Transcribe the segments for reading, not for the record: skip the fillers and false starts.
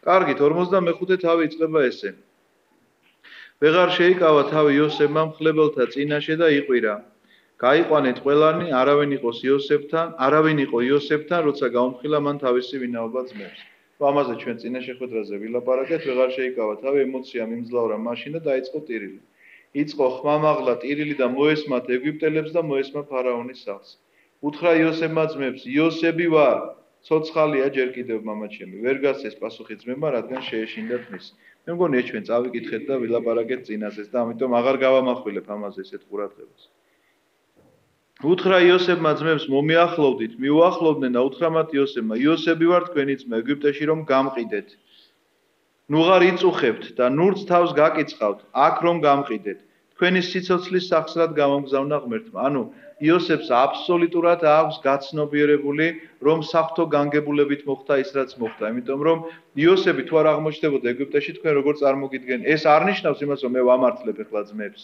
კარგით, 45 თავი იწყება ესე. ვეღარ შეიკავა თავი იოსებმა მხლებელთა წინაშე და იყვირა. გაიყვანეთ ყველანი, არავინ იყო იოსებთან, როცა გაუმხილა მან თავისი ვინაობა ძმებს. ამაზე ჩვენ წინა შეხვედრაზე ვილაპარაკეთ, ვეღარ შეიკავა თავი, ემოცია მიმძლავრა მაშინ და დაიწყო ტირილი. იწყო ხმამაღლა ტირილი და მოესმათ ეგვიპტელებს და მოესმა ფარაონის სახლს. უთხრა იოსებმა ძმებს, იოსები ვარ, ცოცხალია ჯერ კიდევ მამაჩემი. ვერ გასცეს პასუხი ძმებმა, რადგან შეეშინდათ მის. მე მგონია ჩვენ წავიკითხეთ და ვილაპარაკეთ წინასეს და ამიტომ აღარ გავამახვილებ ამაზე ესეთ ყურადღებას. უთხრა იოსებმა ძმებს მომიახლოვდით, მიუახლოვდნენ და უთხრა მათ იოსებმა, იოსები ვარ თქვენი ძმა ეგვიპტეში რომ გამყიდეთ. ნუღარ იწუხებთ და ნურც თავს გაკიცხავთ, აქ რომ გამყიდეთ. თქვენი სიცოცხლის სახსრად გამომგზავნა ღმერთმა. ანუ იოსებს აბსოლუტურად აქვს გაცნობიერებული, რომ საფრთხო განგებულებით მოხდა ის რაც მოხდა. იმიტომ რომ იოსები თუ არ აღმოჩნდებოდა ეგვიპტეში, თქვენ როგორ წარმოგიდგენ? ეს არ ნიშნავს იმას, რომ მე ვამართლებ ახლა ძმებს.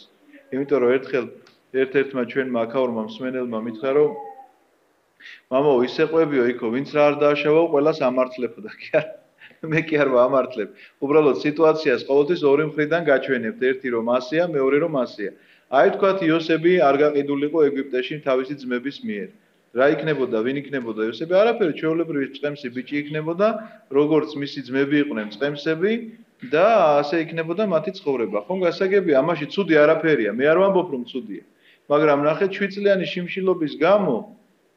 იმიტომ რომ ერთხელ ერთ-ერთმა ჩვენმა აქაურმა მსმენელმა მითხრა, რომ მამაო, ისე ყვებიო იქო, ვინც რა არ დააშავაო, ყველას ამართლებოდა. კი არა, მე კი არ ვამართლებ. უბრალოდ სიტუაციას ყოველთვის ორი მხრიდან გაჩვენებთ, ერთი რომ ასეა, მეორე რომ ასეა. აი თქვათ იოსები არ გაყიდულიყო ეგვიპტეში თავისი ძმების მიერ. რა იქნებოდა, ვინ იქნებოდა იოსები? არაფერი, ჩვეულებრივი წყემსი ბიჭი იქნებოდა, როგორც მისი ძმები იყვნენ წყემსები და ასე იქნებოდა მათი ცხოვრება. ხომ გასაგებია, ამაში ცუდი არაფერია. მე არ ვამბობ რომ ცუდია. მაგრამ ნახეთ 7 წლიანი შიმშილობის გამო,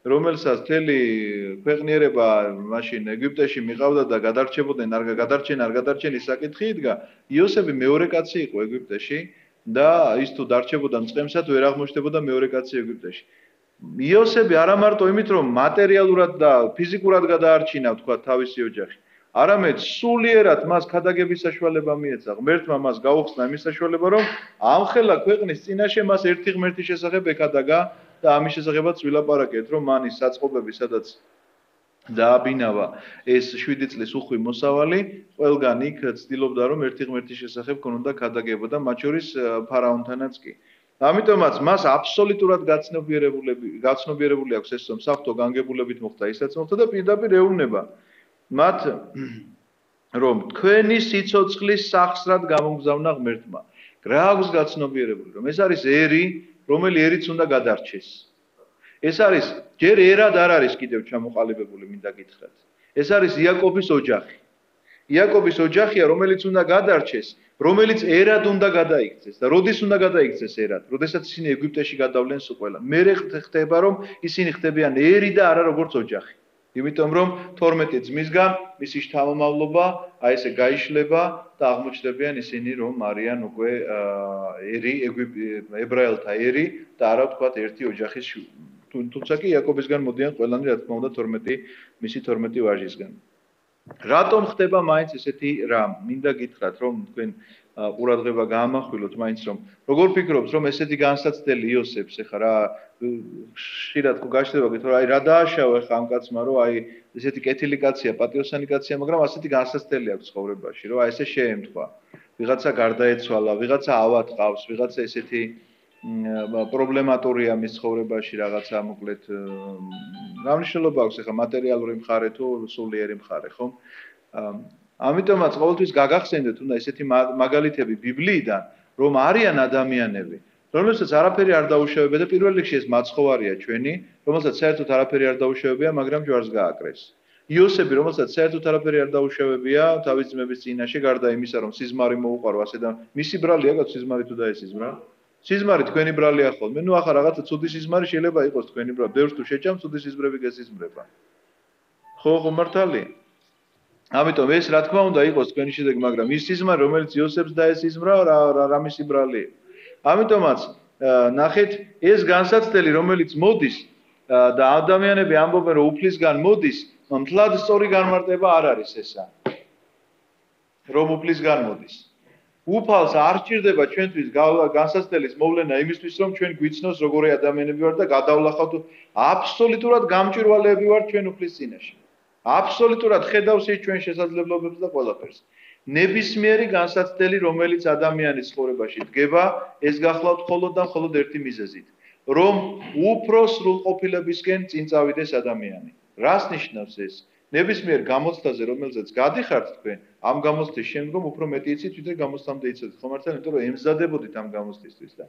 რომელსაც მთელი ქვეყნიერება მაშინ ეგვიპტეში მიყავდა და გადარჩებოდნენ, არ გადარჩენ ის საკითხი იდგა, იოსები მეორე კაცი იყო ეგვიპტეში და ის თუ დარჩებოდა მწყემსად, ვერ აღმოჩნდებოდა მეორე კაცი ეგვიპტეში. იოსები არა მარტო იმით, რომ მატერიალურად და ფიზიკურად გადაარჩინა, თქვა, თავისი ოჯახი, არამედ სულიერად მას ქადაგების საშუალება მიეცა. ღმერთმა მას გაუხსნა იმის საშუალება, რომ ამხელა ქვეყნის წინაშე მას ერთი ღმერთის შესახებ ეკადაგა და ამის შესახებაც ვილაპარაკეთ, რომ მან ის საწყობები, სადაც დააბინავა ეს 7 წლის უხვი მოსავალი, ყველგან იქ ცდილობდა, რომ ერთი ღმერთის შესახებ ქონოდა ქადაგება და მათ შორის ფარაონთანაც კი. ამიტომაც მას აბსოლუტურად გაცნობიერებული აქვს ეს, რომ საფრთხო განგებულებით მოხდა ისაც მოხდა და პირდაპირ ეუბნება მათ, რომ თქვენი სიცოცხლის სახსრად გამომგზავნა ღმერთმა. რა აქვს გაცნობიერებული, რომ ეს არის ერი, რომელი ერიც უნდა გადარჩეს. ეს არის ჯერ ერად არ არის კიდევ ჩამოყალიბებული, მინდა გითხრათ. ეს არის იაკობის ოჯახი. იაკობის ოჯახია, რომელიც უნდა გადარჩეს, რომელიც ერად უნდა გადაიქცეს და როდის უნდა გადაიქცეს ერად? როდესაც ისინი ეგვიპტეში გადავლენ სულ ყველა. მერე ხდება, რომ ისინი ხდებიან ერი და არა როგორც ოჯახი. იმიტომ რომ 12 ძმისგან მისი შთამომავლობა აი ესე გაიშლება და აღმოჩნდებიან ისინი, რომ არიან უკვე ერი, ებრაელთა ერი და არა ვთქვათ ერთი ოჯახის თუმცა კი იაკობისგან მოდიან ყველანი, რა თქმა უნდა, 12 ვაჟისგან. რატომ ხდება მაინც ესეთი რამ? მინდა გითხრათ, რომ თქვენ ყურადღება გაამახვილოთ მაინც, რომ როგორ ფიქრობთ, რომ ესეთი განსაცდელი იოსებს ეხა რა ხშირად ხო გაჩნდება გით, რომ აი რა დააშავა ეხა ამ კაცმა, რომ აი ესეთი კეთილი კაცია, პატიოსანი კაცია, მაგრამ ასეთი განსაცდელი აქვს ცხოვრებაში, რომ აი ესე შეემთხვა. ვიღაცა გარდაეცვალა, ვიღაცა ავად ყავს, ვიღაცა ესეთი პრობლემატურია მის ცხოვრებაში რაღაცა მოკლედ რა მნიშვნელობა აქვს ეხა მატერიალური მხარე თუ სულიერი მხარე, ხო? ამიტომაც ყოველთვის გაგახსენდეთ უნდა ესეთი მაგალითები ბიბლიიდან, რომ არიან ადამიანები, რომელსაც არაფერი არ დაუშავებია და პირველ რიგში ეს მაცხოვარია ჩვენი, რომელსაც საერთოდ არაფერი არ დაუშავებია, მაგრამ ჯვარს გააკრეს. იოსები, რომელსაც საერთოდ არაფერი არ დაუშავებია, თავის ძმების წინაშე გარდა იმისა, რომ სიზმარი მოუყარო ასე და მისი ბრალია გაქვს სიზმარი თუ დაესიზმრა? სიზმარი თქვენი ბრალია ხოლმე. ნუ ახლა რაღაცა ცუდი სიზმარი შეიძლება იყოს თქვენი ბრალი. ბევრს თუ შეჭამ, ცუდი სიზმრები გესიზმრება. ხო, მართალია. ამიტომ ეს რა თქმა უნდა იყოს თქვენი შედეგი, მაგრამ ის სიზმარი, რომელიც იოსებს დაესიზმრა, რა მისი ბრალია. ამიტომაც ნახეთ, ეს განსაცდელი, რომელიც მოდის და ადამიანები ამბობენ, რომ უფლისგან მოდის, მთლად სწორი განმარტება არ არის ესა. რომ უფლისგან მოდის. უფალს არ ჭირდება ჩვენთვის განსაცდელის მოვლენა იმისთვის, რომ ჩვენ გვიცნოს როგორი ადამიანები ვართ და გადავლახავთ აბსოლუტურად გამჭვირვალეები ვართ ჩვენ უფლის წინაშე. აბსოლუტურად ხედავს ის ჩვენ შესაძლებლობებს და ყველაფერს. ნებისმიერი განსაცდელი, რომელიც ადამიანის ცხოვრებაში დგება, ეს გახლავთ მხოლოდ და მხოლოდ ერთი მიზეზით, რომ უფრო სრულყოფილებისკენ წინ წავიდეს ადამიანი. რას ნიშნავს ეს? ნებისმიერ გამოცდაზე, რომელზეც გადიხართ თქვენ, ამ გამოცდის შემდგომ უფრო მეტი იცით, ვიდრე გამოცდამდე იცოდით. ხომ მართლა, იმიტომ რომ ემზადებოდით ამ გამოცდისთვის და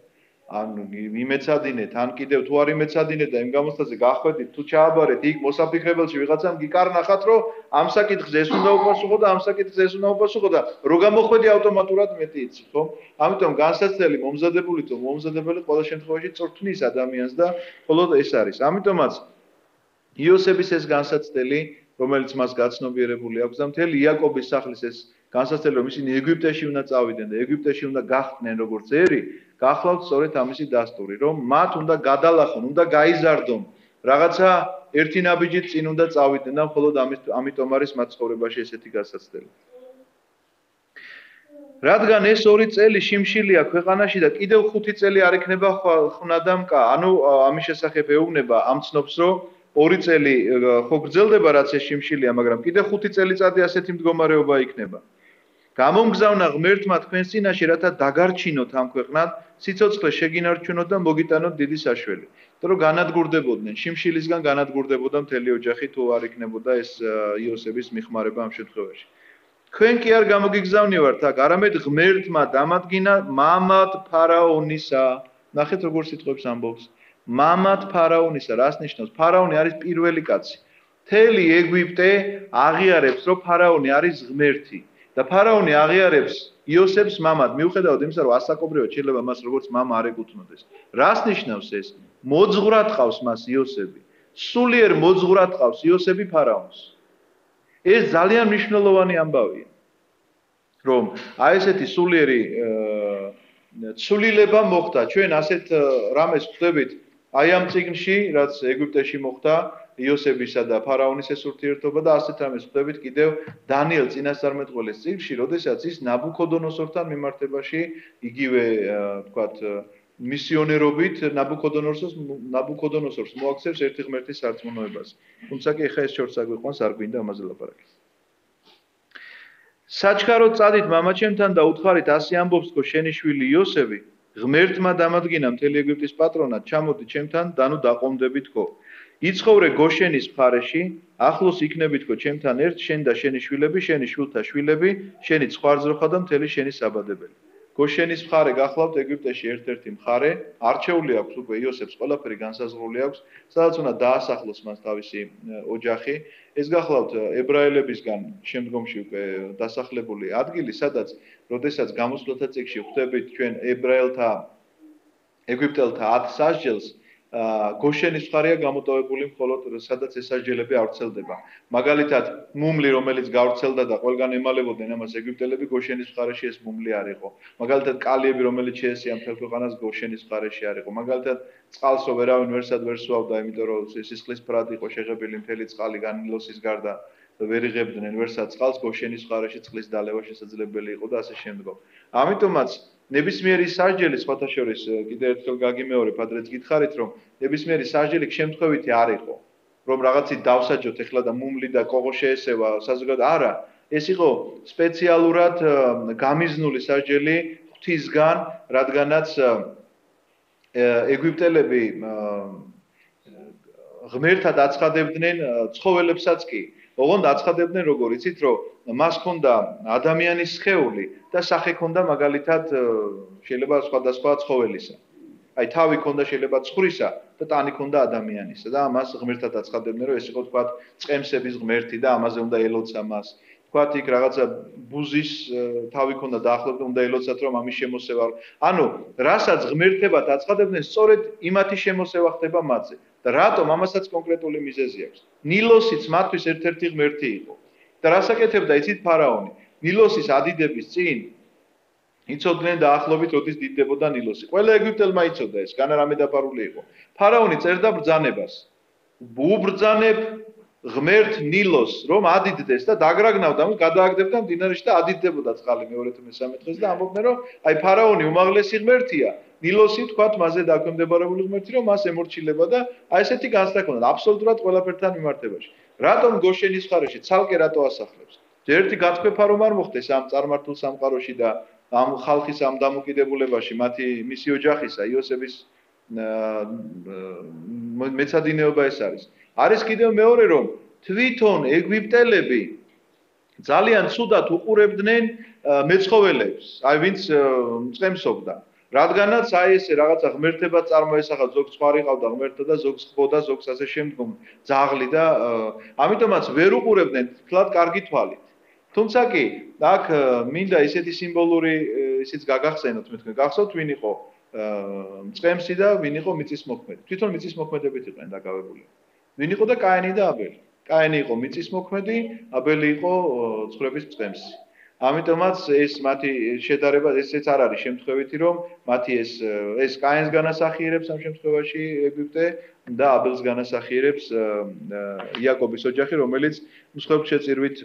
ან იმეცადინეთ, ან კიდევ თუ არ იმეცადინეთ და იმ გამოცდაზე გახვედით, თუ ჩააბარეთ იქ მოსაფიქრებელში ვიღაცამ გიკარნახათ, რომ ამ საკითხზე ეს უნდა უპასუხო და ამ საკითხზე ეს უნდა უპასუხო და რო გამოხვედი ავტომატურად მეტი იცი, ხო? ამიტომ განსაცდელი მომზადებული თუ მომზადებელი ყველა შემთხვევაში წვრთნის ადამიანს და მხოლოდ ეს არის. ამიტომაც იოსების ეს განსაცდელი რომელიც მას გაცნობიერებული აქვს და მთელი იაკობის სახლის ეს განსაცდელი რომ ისინი ეგვიპტეში უნდა წავიდნენ და ეგვიპტეში უნდა გახდნენ როგორც ერი, გახლავთ სწორედ ამისი დასტური, რომ მათ უნდა გადალახონ, უნდა გაიზარდონ, რაღაცა ერთი ნაბიჯით წინ უნდა წავიდნენ და მხოლოდ ამიტომ არის მათ ცხოვრებაში ესეთი განსაცდელი. რადგან ეს 2 წელი შიმშილია ქვეყანაში და კიდევ 5 წელი არ იქნება ხვნადამკა, ანუ ამის შესახებ ეუბნება ამ ცნობს, რომ 2 წელი ხო გრძელდება რაც ეს შიმშილია, მაგრამ კიდევ 5 წელიწადი ასეთი მდგომარეობა იქნება. გამომგზავნა ღმერთმა თქვენს წინაშე, რათა დაგარჩინოთ ამ ქვეყნად, სიცოცხლე შეგინარჩუნოთ და მოგიტანოთ დიდი საშველი. იმიტომ რომ განადგურდებოდნენ, შიმშილისგან განადგურდებოდა მთელი ოჯახი, თუ არ იქნებოდა ეს იოსების მიხმარება ამ შემთხვევაში. თქვენ კი არ გამოგიგზავნივართ აქ, არამედ ღმერთმა დამადგინა მამად ფარაონისა. ნახეთ როგორ სიტყვებს ამბობს. მამად ფარაონისა, რას ნიშნავს? ფარაონი არის პირველი კაცი. მთელი ეგვიპტე აღიარებს, რომ ფარაონი არის ღმერთი და ფარაონი აღიარებს იოსებს მამად, მიუხედავად იმისა, რომ ასაკობრივად შეიძლება მას როგორც მამა არ ეკუთვნოდეს. რას ნიშნავს ეს? მოძღვრად ყავს მას იოსები. სულიერ მოძღვრად ყავს იოსები ფარაონს. ეს ძალიან მნიშვნელოვანი ამბავია. რომ აი ესეთი სულიერი ცვლილება მოხდა. ჩვენ ასეთ რამეს ხვდებით აი ამ წიგნში, რაც ეგვიპტეში მოხდა, იოსებისა და ფარაონის ეს ურთიერთობა და ასეთ რამეს ხვდებით კიდევ დანიელ წინასწარმეტყველის წიგნში, როდესაც ის ნაბუქოდონოსორთან მიმართებაში იგივე, თქვათ, მისიონერობით ნაბუქოდონოსორს მოაქცევს ერთი ღმერთის სარწმუნოებას. თუმცა კი ეხა ეს შორს აგვიყვანს, არ გვინდა ამაზე ლაპარაკი. საჩქაროდ წადით მამაჩემთან და უთხარით, ასე ამბობს თქო შენი შვილი იოსები, ღმერთმა დამადგინა მთელი ეგვიპტის პატრონად, ჩამოდი ჩემთან და ნუ დაყომდები თქო. იცხოვრე გოშენის მხარეში, ახლოს იქნები თქო ჩემთან ერთ, შენ და შენი შვილები, შენი შვილთა შვილები, შენი ცხვარძროხა და მთელი შენი საბადებელი. გოშენის მხარე გახლავთ ეგვიპტეში ერთ-ერთი მხარე, არჩეული აქვს უკვე იოსებს ყველაფერი განსაზღვრული აქვს, სადაც უნდა დაასახლოს მას თავისი ოჯახი. ეს გახლავთ ებრაელებისგან შემდგომში უკვე დასახლებული ადგილი, სადაც როდესაც გამოსვლათა წიგნში ხვდებით ჩვენ ეგვიპტელთა 10 სასჯელს, გოშენის მხარეა გამოტოვებული მხოლოდ სადაც ეს სასჯელები არ ვრცელდება. მაგალითად, მუმლი რომელიც გავრცელდა და ყველგან ემალებოდნენ ამას ეგვიპტელები, გოშენის მხარეში ეს მუმლი არ იყო. მაგალითად, კალიები რომელიც შეესია მთელ ქვეყანას, გოშენის მხარეში არ იყო. მაგალითად, წყალსო ვერავინ ვერსად ვერ სვავდა, იმიტომ რომ სისხლის ფრად იყო შეღებილი მთელი წყალი განილოსის გარდა ვერ იღებდნენ ვერსად წყალს, გოშენის მხარეში წყლის დალევა შესაძლებელი იყო და ასე შემდგომ. ამიტომაც ნებისმიერი სასჯელი სხვათა შორის კიდევ ერთხელ გაგიმეორებ, ადრეც გითხარით, რომ ნებისმიერი სასჯელი შემთხვევითი არ იყო, რომ რაღაცით დავსაჯოთ ეხლა და მუმლი და კოღო შეესევა საზოგადოება. არა, ეს იყო სპეციალურად გამიზნული სასჯელი ღვთისგან, რადგანაც ეგვიპტელები ღმერთად აცხადებდნენ ცხოველებსაც კი. ოღონდ აცხადებდნენ როგორ იცით, რომ მას ჰქონდა ადამიანის სხეული და სახე ჰქონდა მაგალითად შეიძლება სხვადასხვა ცხოველისა. აი თავი ჰქონდა შეიძლება ცხვრისა და ტანი ჰქონდა ადამიანისა და ამას ღმერთად აცხადებდნენ, რომ ეს იყო თქვათ წყემსების ღმერთი და ამაზე უნდა ელოცა მას. თქვათ იქ რაღაცა ბუზის თავი ჰქონდა დაახლოებით უნდა ელოცათ, რომ ამის შემოსევა. ანუ რასაც ღმერთებად აცხადებდნენ, სწორედ იმათი შემოსევა ხდება მათზე. და რატომ ამასაც კონკრეტული მიზეზი აქვს. ნილოსიც მათთვის ერთ-ერთი ღმერთი იყო. და რას აკეთებდა იცით ფარაონი? ნილოსის ადიდების წინ იცოდნენ დაახლოებით როდის დიდდებოდა ნილოსი. ყველა ეგვიპტელმა იცოდა ეს, განარამე დაფარული იყო. ფარაონი წერდა ბრძანებას. უბრძანებ ღმერთ ნილოს, რომ ადიდდეს და დაგრაგნავდა, გადააგდებდა მდინარეში და ადიდდებოდა წყალი მეორე თუ მესამე დღეს და ამბობდნენ, რომ აი ფარაონი უმაღლესი ღმერთია. ნილოსი თქვათ მასზე დაქვემდებარებული ღმერთი, რომ მას ემორჩილება და აი ესეთი განცდა ჰქონდა აბსოლუტურად ყველაფერთან მიმართებაში. რატომ გოშენის მხარეში ცალკე რატო ასახლებს? ერთი გათქვეფა რომ არ მოხდეს ამ წარმართულ სამყაროში და ამ ხალხის ამ დამოკიდებულებაში, მისი ოჯახისა, იოსების მეცადინეობა ეს არის. არის კიდევ მეორე რომ თვითონ ეგვიპტელები ძალიან ცუდად უყურებდნენ მეცხოველებს, აი ვინც მწყემსობდა. რადგანაც აი ესე რაღაცა ღმერთებად წარმოესახა, ზოგს ხარი ყავდა ღმერთთა და ზოგს ხბოდა, ზოგს ასე შემდგომ ძაღლი და ამიტომაც ვერ უყურებდნენ თლად კარგი თვალით. თუმცა კი აქ მინდა ისეთი სიმბოლური ისიც გაგახსენოთ მე თქვენ გახსოვთ ვინ იყო მწყემსი და ვინ იყო მიწისმოქმედი. თვითონ მიწისმოქმედებით იყვნენ დაკავებული. ვინ იყო და კაინი და აბელი. კაინი იყო მიწისმოქმედი, აბელი იყო ცხოვრების მწყემსი. ამიტომაც ეს მათი შედარება ესეც არ არის შემთხვევითი რომ მათი ეს კაინს განასახიერებს ამ შემთხვევაში ეგვიპტე და აბელს განასახიერებს იაკობის ოჯახი რომელიც მსხვერპლ შეწირვით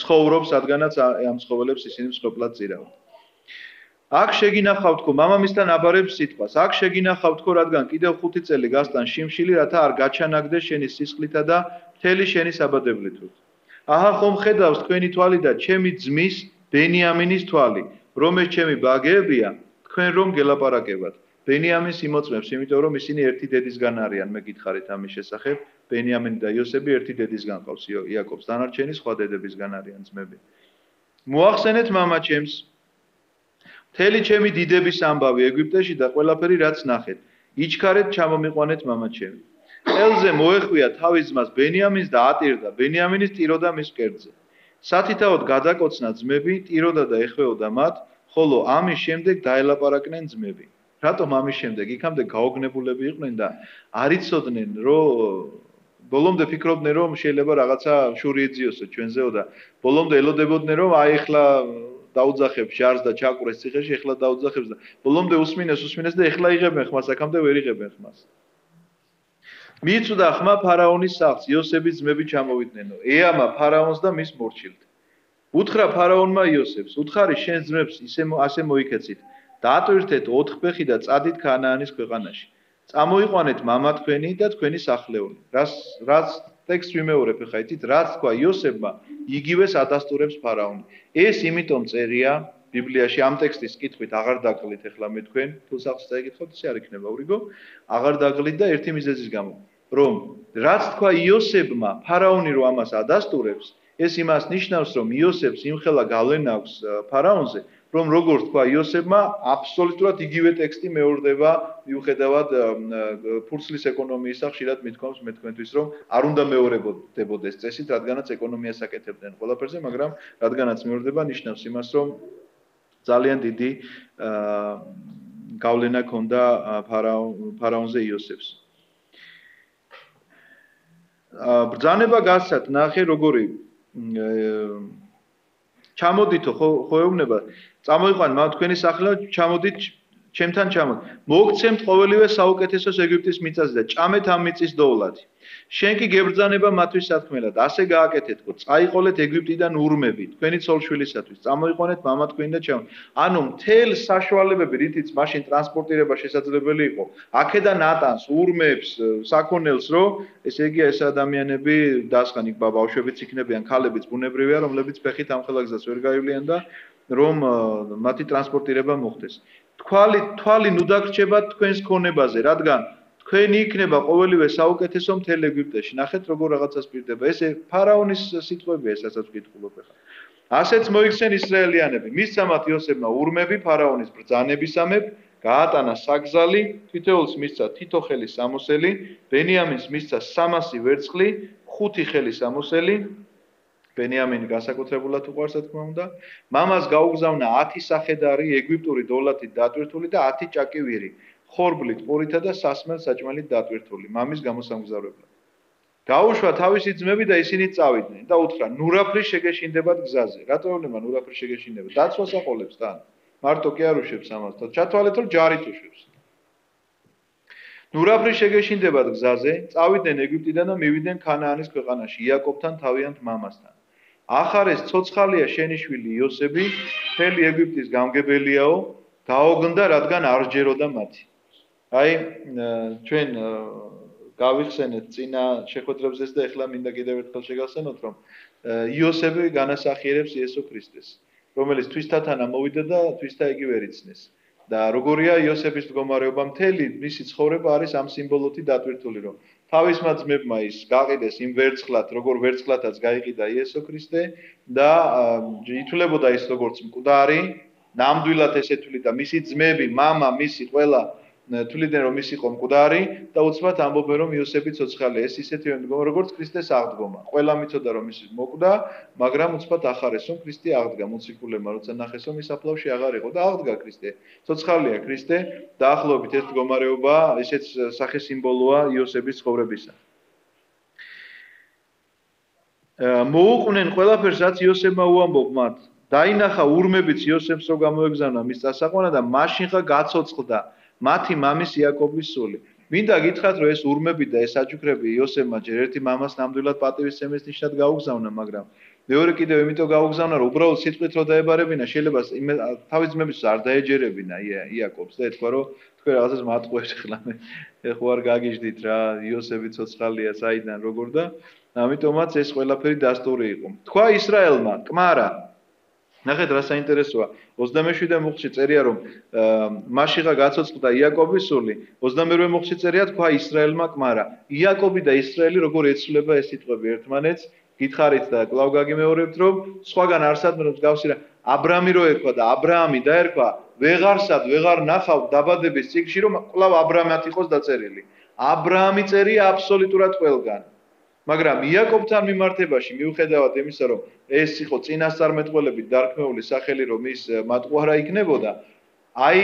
ცხოვრობს რადგანაც ამ ცხოველებს ისინი მსხვერპლად წირავენ. აქ შეგინახავ თქო მამამისთან აბარებს სიტყვას. აქ შეგინახავ თქო რადგან კიდევ 5 წელი გასტან შიმშილი რათა არ გაჩანაგდეს შენი სისხლითა და მთელი შენი საბადებლით. აჰა ხომ ხედავს თქვენი თვალი და ჩემი ძმის ბენიამინის თვალი, რომ ეს ჩემი ბაგეებია, თქვენ რომ გელაპარაკებათ. ბენიამინს იმოწმებს, იმიტომ რომ ისინი ერთი დედისგან არიან, მე გითხარით ამის შესახებ, ბენიამინი და იოსები ერთი დედისგან ყავს იაკობს, დანარჩენი სხვა დედებისგან არიან ძმები. მოახსენეთ მამაჩემს მთელი ჩემი დიდების ამბავი ეგვიპტეში და ყველაფერი რაც ნახეთ. იჩქარეთ ჩამომიყვანეთ მამაჩემი. ელზე მოეხვია თავის ძმას ბენიამინს და ატირდა ბენიამინის ტიროდა მის მკერდზე. სათითაოდ გადაკოცნა ძმები, ტიროდა და ეხვეოდა მათ, ხოლო ამის შემდეგ დაელაპარაკნენ ძმები. რატომ ამის შემდეგ? იქამდე გაოგნებულები იყვნენ და არ იცოდნენ, რომ ბოლომდე ფიქრობდნენ, რომ შეიძლება რაღაცა შური ეძიოსო ჩვენზეო და ბოლომდე ელოდებოდნენ, რომ აი ახლა დაუძახებს ჟარს და ჩაკურეს ციხეში, ახლა დაუძახებს და ბოლომდე უსმინეს და ახლა იღებენ ხმას, აქამდე ვერ იღებენ ხმას. მიიწვდა ხმა ფარაონის სახლს, იოსების ძმები ჩამოვიდნენ, ეამა ფარაონს და მის მორჩილთ. უთხრა ფარაონმა იოსებს, უთხარი შენ ძმებს ასე მოიქეცით, დაატვირთეთ 4 ფეხი და წადით ქანაანის ქვეყანაში. წამოიყვანეთ მამა თქვენი და თქვენი სახლეული. რაც ტექსტს ვიმეორებ ხა იცით, რაც თქვა იოსებმა, იგივეს ადასტურებს ფარაონი. ეს იმიტომ წერია ბიბლიაში ამ ტექსტის კითხვით აღარ დაგლით ახლა მე თქვენ თუ სახს წაიკითხოთ ისე არ იქნება ურიგო აღარ დაგლით და ერთი მიზეზის გამო რომ რაც თქვა იოსებმა ფარაონი რომ ამას ადასტურებს ეს იმას ნიშნავს რომ იოსებს იმხელა გავლენა აქვს ფარაონზე რომ როგორც თქვა იოსებმა აბსოლუტურად იგივე ტექსტი მეორდება მიუხედავად ფურცლის ეკონომიისა ხშირად მithkoms მე თქვენთვის რომ არ უნდა მეორდებოდეს წესით რადგანაც ეკონომიას აკეთებდნენ ყველაფერზე მაგრამ რადგანაც მეორდება ნიშნავს იმას რომ ძალიან დიდი გავლენა ჰქონდა ფარაონზე იოსებს. ბრძანება გასცათ, ნახე როგორი ჩამოდითო ხო ეუბნება, წამოიყვან თქვენი სახლა, ჩამოდით ჩემთან ჩამოდით. მოგცემთ ყოველივე საუკეთესოს ეგვიპტის მიწაზე და ჭამეთ ამ მიწის დოვლათი. შენ კი გებრძანება მათთვის სათქმელად, ასე გააკეთეთო, წაიყოლეთ ეგვიპტიდან ურმები, თქვენი ცოლშვილისათვის, წამოიყვანეთ მამა თქვენი და ჩემ. ანუ მთელ საშუალებები, რითიც მაშინ ტრანსპორტირება შესაძლებელი იყო, აქედან ატანს ურმებს, საქონელს, რომ ესე იგი ეს ადამიანები დასხან იქ ბავშვებიც იქნებიან, ქალებიც ბუნებრივია, რომლებიც ფეხით ამ ხელაგზას ვერ გაივლიან და რომ მათი ტრანსპორტირება მოხდეს. თვალი ნუ დაგრჩება თქვენს ქონებაზე, რადგან თქვენი იქნება ყოველივე საუკეთესო მთელ ეგვიპტეში. ნახეთ როგორ რაღაცას პირდება. ესე ფარაონის სიტყვებია, ესაც ვკითხულობ ახლა. ასეც მოიქცნენ ისრაელიანები. მისცა მათ იოსებმა ურმები ფარაონის ბრძანებისამებ, გაატანა საგზალი, თითოეულს მისცა თითო ხელის სამოსელი, ბენიამინს მისცა 300 ვერცხლი, 5 ხელის სამოსელი. ბენიამინი განსაკუთრებულად უყვარს რა თქმა უნდა. მამას გაუგზავნა 10 სახედარი ეგვიპტური დოლათით დატვირთული და 10 ჭაკივირი. ხორბლით, პურითა და სასმელ საჭმელით დატვირთული, მამის გამოსამგზავრებლად. გაუშვა თავისი ძმები და ისინი წავიდნენ და უთხრა: ნურაფრი შეგეშინდებათ გზაზე. რატო ეუბნება ნურაფრი შეგეშინდება? დაცვას აყოლებს თან. მარტო კი არ უშვებს ამას, ჩათვალეთ რომ ჯარით უშვებს. ნურაფრი შეგეშინდებათ გზაზე, წავიდნენ ეგვიპტიდან და მივიდნენ ქანაანის ქვეყანაში, იაკობთან თავიანთ მამასთან. ახარეს ცოცხალია შენი შვილი იოსები, მთელი ეგვიპტის გამგებელიაო, გაოგნდა რადგან არ ჯეროდა მათი. აი ჩვენ გავიხსენეთ წინა შეხვედრებზეც და ეხლა მინდა კიდევ ერთხელ შეგახსენოთ რომ იოსები განასახიერებს იესო ქრისტეს რომელიც თვისთათანა მოვიდა და თვისთა იგივე რიცნეს და როგორია იოსების მდგომარეობა მთელი მისი ცხოვრება არის ამ სიმბოლოთი დატვირთული რომ თავისმა ძმებმა ის გაყიდეს იმ ვერცხლად, როგორ ვერცხლათაც გაიყიდა იესო ქრისტე და ითვლებოდა ის როგორც მკვდარი, ნამდვილად ესე თვლიდა მისი ძმები, მამა, მისი ყველა თვლიდნენ რომ ის იყო მკვდარი და უცბად ამბობენ რომ იოსები ცოცხალია. ეს ისეთივე მდგომა როგორც ქრისტეს აღდგომა. ყველა მიცოდა რომ ის მოკვდა, მაგრამ უცბად ახარეს რომ ქრისტე აღდგა მოციქულებმა, როცა ნახეს რომ ის აფლავში აღარ იყო და აღდგა ქრისტე. ცოცხალია ქრისტე, დაახლოებით ეს მდგომარეობა ესეც სახესიმბოლოა იოსების ცხოვრებისა. მოუყვნენ ყველაფერს რაც იოსებმა უამბობ მათ. დაინახა ურმებიც იოსებს რო გამოეგზავნა მის წასაყვანად და მაშინღა გაცოცხლდა მათი მამის იაკობის სული. მინდა გითხრათ რომ ეს ურმები და ეს აჯუქრები იოსებმა ჯერ ერთი მამას ნამდვილად პატივისცემის ნიშნად გაუგზავნა, მაგრამ მეორე კიდევ იმიტომ გაუგზავნა რომ უბრალოდ სიტყვით რო დაებარებინა, შეიძლება თავის ძმებისთვის არ დაეჯერებინა იაკობს და ეთქვა რომ თქვენ რაღაცას მატყუებთ ხლა მე ხო არ გაგიჟდით რა იოსები ცოცხალია საიდან როგორ და ამიტომაც ეს ყველაფერი დასტური იყო. თქვა ისრაელმა, კმარა ნახეთ რა საინტერესოა 27-ვე მუხლში წერია რომ მაშინღა გაცოცხლდა იაკობის სული 28-ვე მუხლში წერია თქვა ისრაელმა კმარა იაკობი და ისრაელი როგორ ეცვლება ეს სიტყვები ერთმანეთს გითხარით და კვლავ გაგიმეორებთ რომ სხვაგან არსადმე მსგავსი რა აბრამი რო ერქვა და აბრაამი დაერქვა ვეღარსად ვეღარ ნახავ დაბადების წიგნში რომ კვლავ აბრამად იყოს დაწერილი აბრაამი წერია აბსოლუტურად ყველგან მაგრამ იაკობთან მიმართებაში მიუხედავად იმისა რომ ეს იყო წინასწარმეტყველებით დარქმეული სახელი რომ ის მატყუარა იქნებოდა აი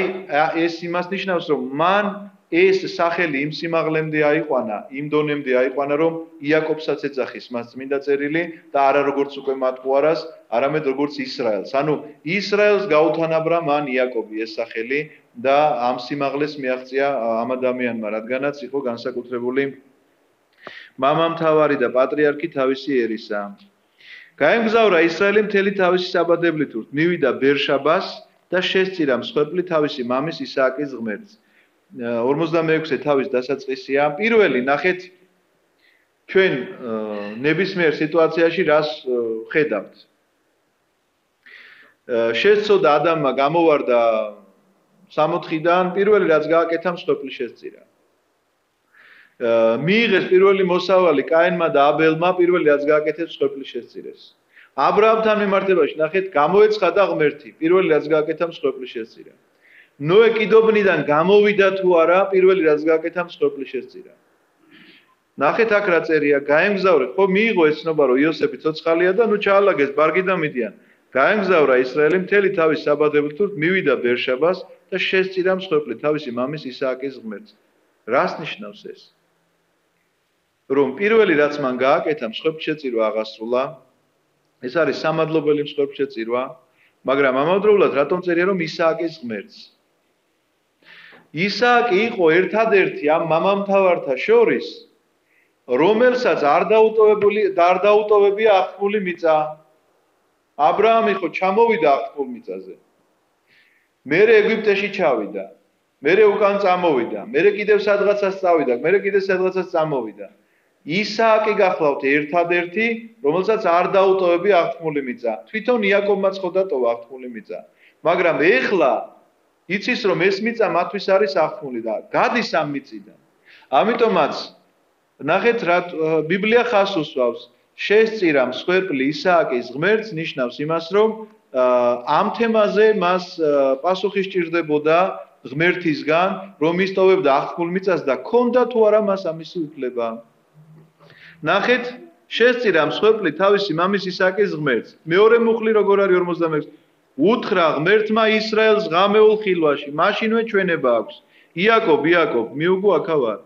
ეს იმას ნიშნავს რომ მან ეს სახელი იმ სიმაღლემდე აიყვანა იმ დონემდე აიყვანა რომ იაკობსაც ეძახის მას წმინდა წერილი და არა როგორც უკვე მატყუარას არამედ როგორც ისრაელს ანუ ისრაელს გაუთანაბრა მან იაკობი ეს სახელი და ამ სიმაღლეს მიაღწია ამ ადამიანმა რადგანაც იყო განსაკუთრებული მამამთავარი და პატრიარქი თავისი ერისა. გაემგზავრა ისრაელი მთელი თავისი საბადებლით ურთ, მივიდა ბერშაბას და შესწირა მსხვერპლი თავისი მამის ისააკის ღმერთს. 46-ე თავის დასაწყისია. პირველი ნახეთ ჩვენ ნებისმიერ სიტუაციაში რას ხედავთ. შესწოდა ადამმა გამოვარდა 60-დან, პირველი რაც გააკეთა მსხვერპლი შესწირა. მიიღეს პირველი მოსავალი კაინმა და აბელმა პირველი რაც გააკეთეს მსხვერპლი შესწირეს. აბრაამთან მიმართებაში ნახეთ გამოეცხადა ღმერთი პირველი რაც გააკეთა მსხვერპლი შესწირა. ნოე კიდობნიდან გამოვიდა თუ არა პირველი რაც გააკეთა მსხვერპლი შესწირა. ნახეთ აქ რა წერია გაემგზავრე ხო მიიღო ეს ცნობა რომ იოსები ცოცხალია და ნუ ჩაალაგეს ბარგი და მიდიან. გაემგზავრა ისრაელი მთელი თავის საბადებლით ურთ მივიდა ბერშაბას და შესწირა მსხვერპლი თავისი მამის ისააკის ღმერთს. რას ნიშნავს ეს? რომ პირველი რაც მან გააკეთა მსხვერპლშეწირვა აღასრულა ეს არის სამადლობელი მსხვერპლშეწირვა მაგრამ ამავდროულად რატომ წერია რომ ისააკის ღმერთს ისააკი იყო ერთადერთი ამ მამამთავართა შორის რომელსაც არ დაუტოვებია აღთქმული მიწა აბრაამი ხო ჩამოვიდა აღთქმულ მიწაზე მერე ეგვიპტეში ჩავიდა მერე უკან წამოვიდა მერე კიდევ სადღაცას წავიდა მერე კიდევ სადღაცას წამოვიდა ისააკი გახლავთ ერთადერთი, რომელსაც არ დაუტოვებია აღთქმული მიწა. თვითონ იაკობმაც ხო დატოვა აღთქმული მიწა. მაგრამ ეხლა იცის რომ ეს მიწა მათთვის არის აღთქმული და გადის ამ მიწიდან. ამიტომაც ნახეთ რა ბიბლია ხას უსვავს. შესწირა მსხვერპლი ისააკის ღმერთს ნიშნავს იმას რომ ამ თემაზე მას პასუხი სჭირდებოდა ღმერთისგან, რომ ისტოვებდა აღთქმულ მიწას და ქონდა თუ არა მას ამისი უფლება. ნახეთ შესწირა მსხვერპლი თავისი მამის ისააკის ღმერთს. მეორე მუხლი როგორ არის 46. უთხრა ღმერთმა ისრაელს ღამეულ ხილვაში, მაშინვე ჩვენება აქვს. იაკობ, მიუგო აქავარ.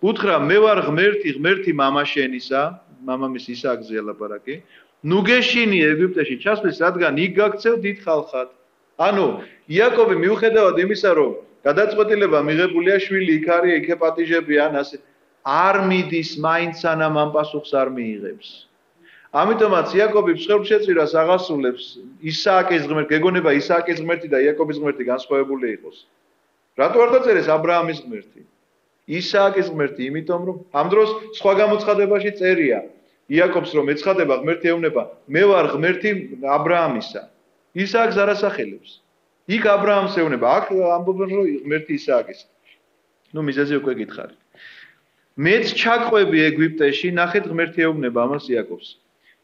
უთხრა მე ვარ ღმერთი მამა შენისა, მამამის ისააკზე ელაპარაკი. ნუ გეშინი ეგვიპტეში ჩასვლის, რადგან იქ გაქცევ დიდ ხალხად. ანუ იაკობი მიუხედავად იმისა, რომ გადაწყვეტილება მიღებულია შვილი იქ არის, იქ პატიჟებიან, ასე არ მიდის მაინც სანამ ამ პასუხს არ მიიღებს. ამიტომაც იაკობი მსხვერპლშეწირვას აღასრულებს ისააკის ღმერთს, გეგონება ისააკის ღმერთი და იაკობის ღმერთი განსხვავებული იყოს. რატო არ დაწერეს აბრაამის ღმერთი? ისააკის ღმერთი, იმიტომ რომ ამ დროს სხვა გამოცხადებაში წერია იაკობს რომ ეცხადება ღმერთი ეუბნება, მე ვარ ღმერთი აბრაამისა. ისააკს არ ასახელებს. იქ აბრაამს ეუბნება, აქ ამბობენ რომ ღმერთი ისააკის. ნუ მიზეზი უკვე გითხარით. მეც ჩაყვები ეგვიპტეში, ნახეთ ღმერთი ეუბნება ამას იაკობს.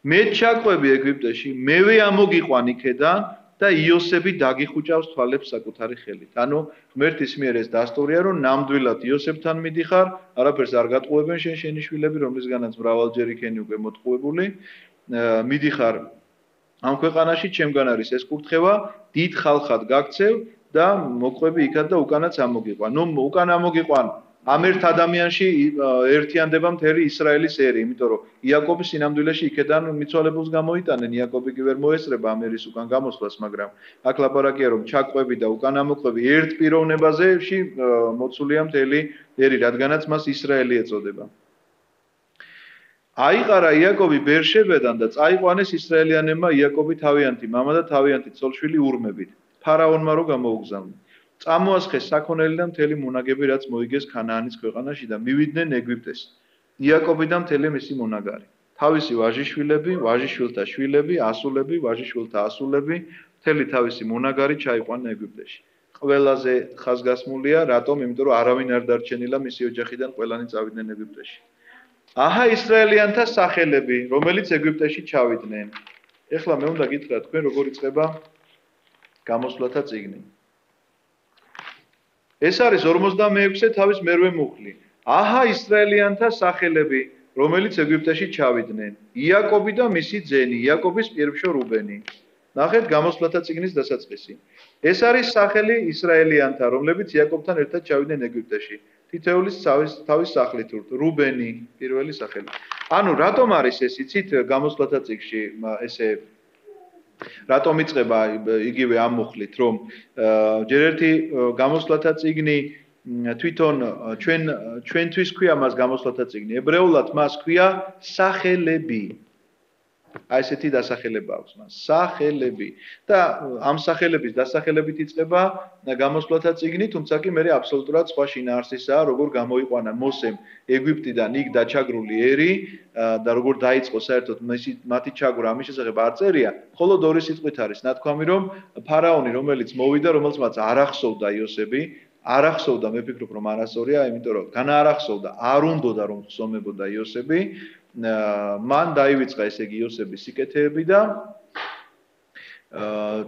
მეც ჩაყვები ეგვიპტეში, მევე ამოგიყვან იქედან და იოსები დაგიხუჭავს თვალებს საკუთარი ხელით. ანუ ღმერთის მიერ ეს დასტურია, რომ ნამდვილად იოსებთან მიდიხარ, არაფერს არ გატყუებენ შენი შვილები, რომლისგანაც მრავალჯერ იქენი უკვე მოტყუებული, მიდიხარ ამ ქვეყანაში, ჩემგან არის ეს კურთხევა, დიდ ხალხად გაქცევ და მოყვები იქად და უკანაც ამოგიყვან. ნუ უკან ამოგიყვან ამ ერთ ადამიანში ერთიანდება მთელი ისრაელის ერი, იმიტომ რომ იაკობი სინამდვილეში იქედან მიცვალებულს გამოიტანენ, იაკობი კი ვერ მოესწრება ამ ერის უკან გამოსვლას, მაგრამ აქ ლაპარაკია რომ ჩაყვები და უკან ამოყვები ერთ პიროვნებაზეში მოცულია მთელი ერი, რადგანაც მას ისრაელი ეწოდება. აიყარა იაკობი ბერშებედან და წაიყვანეს ისრაელიანებმა იაკობი თავიანთი მამა და თავიანთი ცოლშვილი ურმებით. ფარაონმა რო გამოუგზავნა. წამოასხეს საქონელი და მთელი მონაგები, რაც მოიგეს ქანაანის ქვეყანაში და მივიდნენ ეგვიპტეს. იაკობი და მთელი მისი მონაგარი. თავისი ვაჟიშვილები, ვაჟიშვილთა შვილები, ასულები, ვაჟიშვილთა ასულები, მთელი თავისი მონაგარი ჩაიყვანა ეგვიპტეში. ყველაზე ხაზგასმულია, რატომ? იმიტომ რომ არავინ არ დარჩენილა მისი ოჯახიდან, ყველანი წავიდნენ ეგვიპტეში. აჰა ისრაელიანთა სახელები, რომელიც ეგვიპტეში ჩავიდნენ. ეხლა მე უნდა გითხრათ, თქვენ როგორ იწყება გამოსვლათა წიგნი. ეს არის 46-ე თავის მერვე მუხლი. აჰა ისრაელიანთა სახელები, რომელიც ეგვიპტეში ჩავიდნენ. იაკობი და მისი ძენი, იაკობის პირბშო რუბენი. ნახეთ გამოსვლათა წიგნის დასაწყისი. ეს არის სახელი ისრაელიანთა, რომლებიც იაკობთან ერთად ჩავიდნენ ეგვიპტეში. თითოეულის თავის სახლით რუბენი, პირველი სახელი. ანუ რატომ არის ეს იცით გამოსვლათა წიგნში ესე რატომ იწყება იგივე ამ მუხლით, რომ ჯერ ერთი გამოსვლათა წიგნი თვითონ ჩვენთვის ქვია მას გამოსვლათა წიგნი. ებრეულად მას ქვია სახელები. აი ესეთი დასახელება აქვს მას, სახელები. და ამ სახელების დასახელებით იწყება გამოსვლათა წიგნი, თუმცა კი მე აბსოლუტურად სხვა შინაარსისაა, როგორ გამოიყვანა მოსემ ეგვიპტიდან იქ დაჩაგრული ერი და როგორ დაიწყო საერთოდ მათი ჩაგვრა ამის შესახებ არ წერია, მხოლოდ ორი სიტყვით არის ნათქვამი, რომ ფარაონი, რომელიც მოვიდა, რომელსაც არ ახსოვდა იოსები, არ ახსოვდა, მე ვფიქრობ, რომ არასწორია, იმიტომ რომ განა არ ახსოვდა, არ უნდოდა რომ ხსომებოდა იოსები. მან დაივიწყა ესე იგი იოსების სიკეთეები და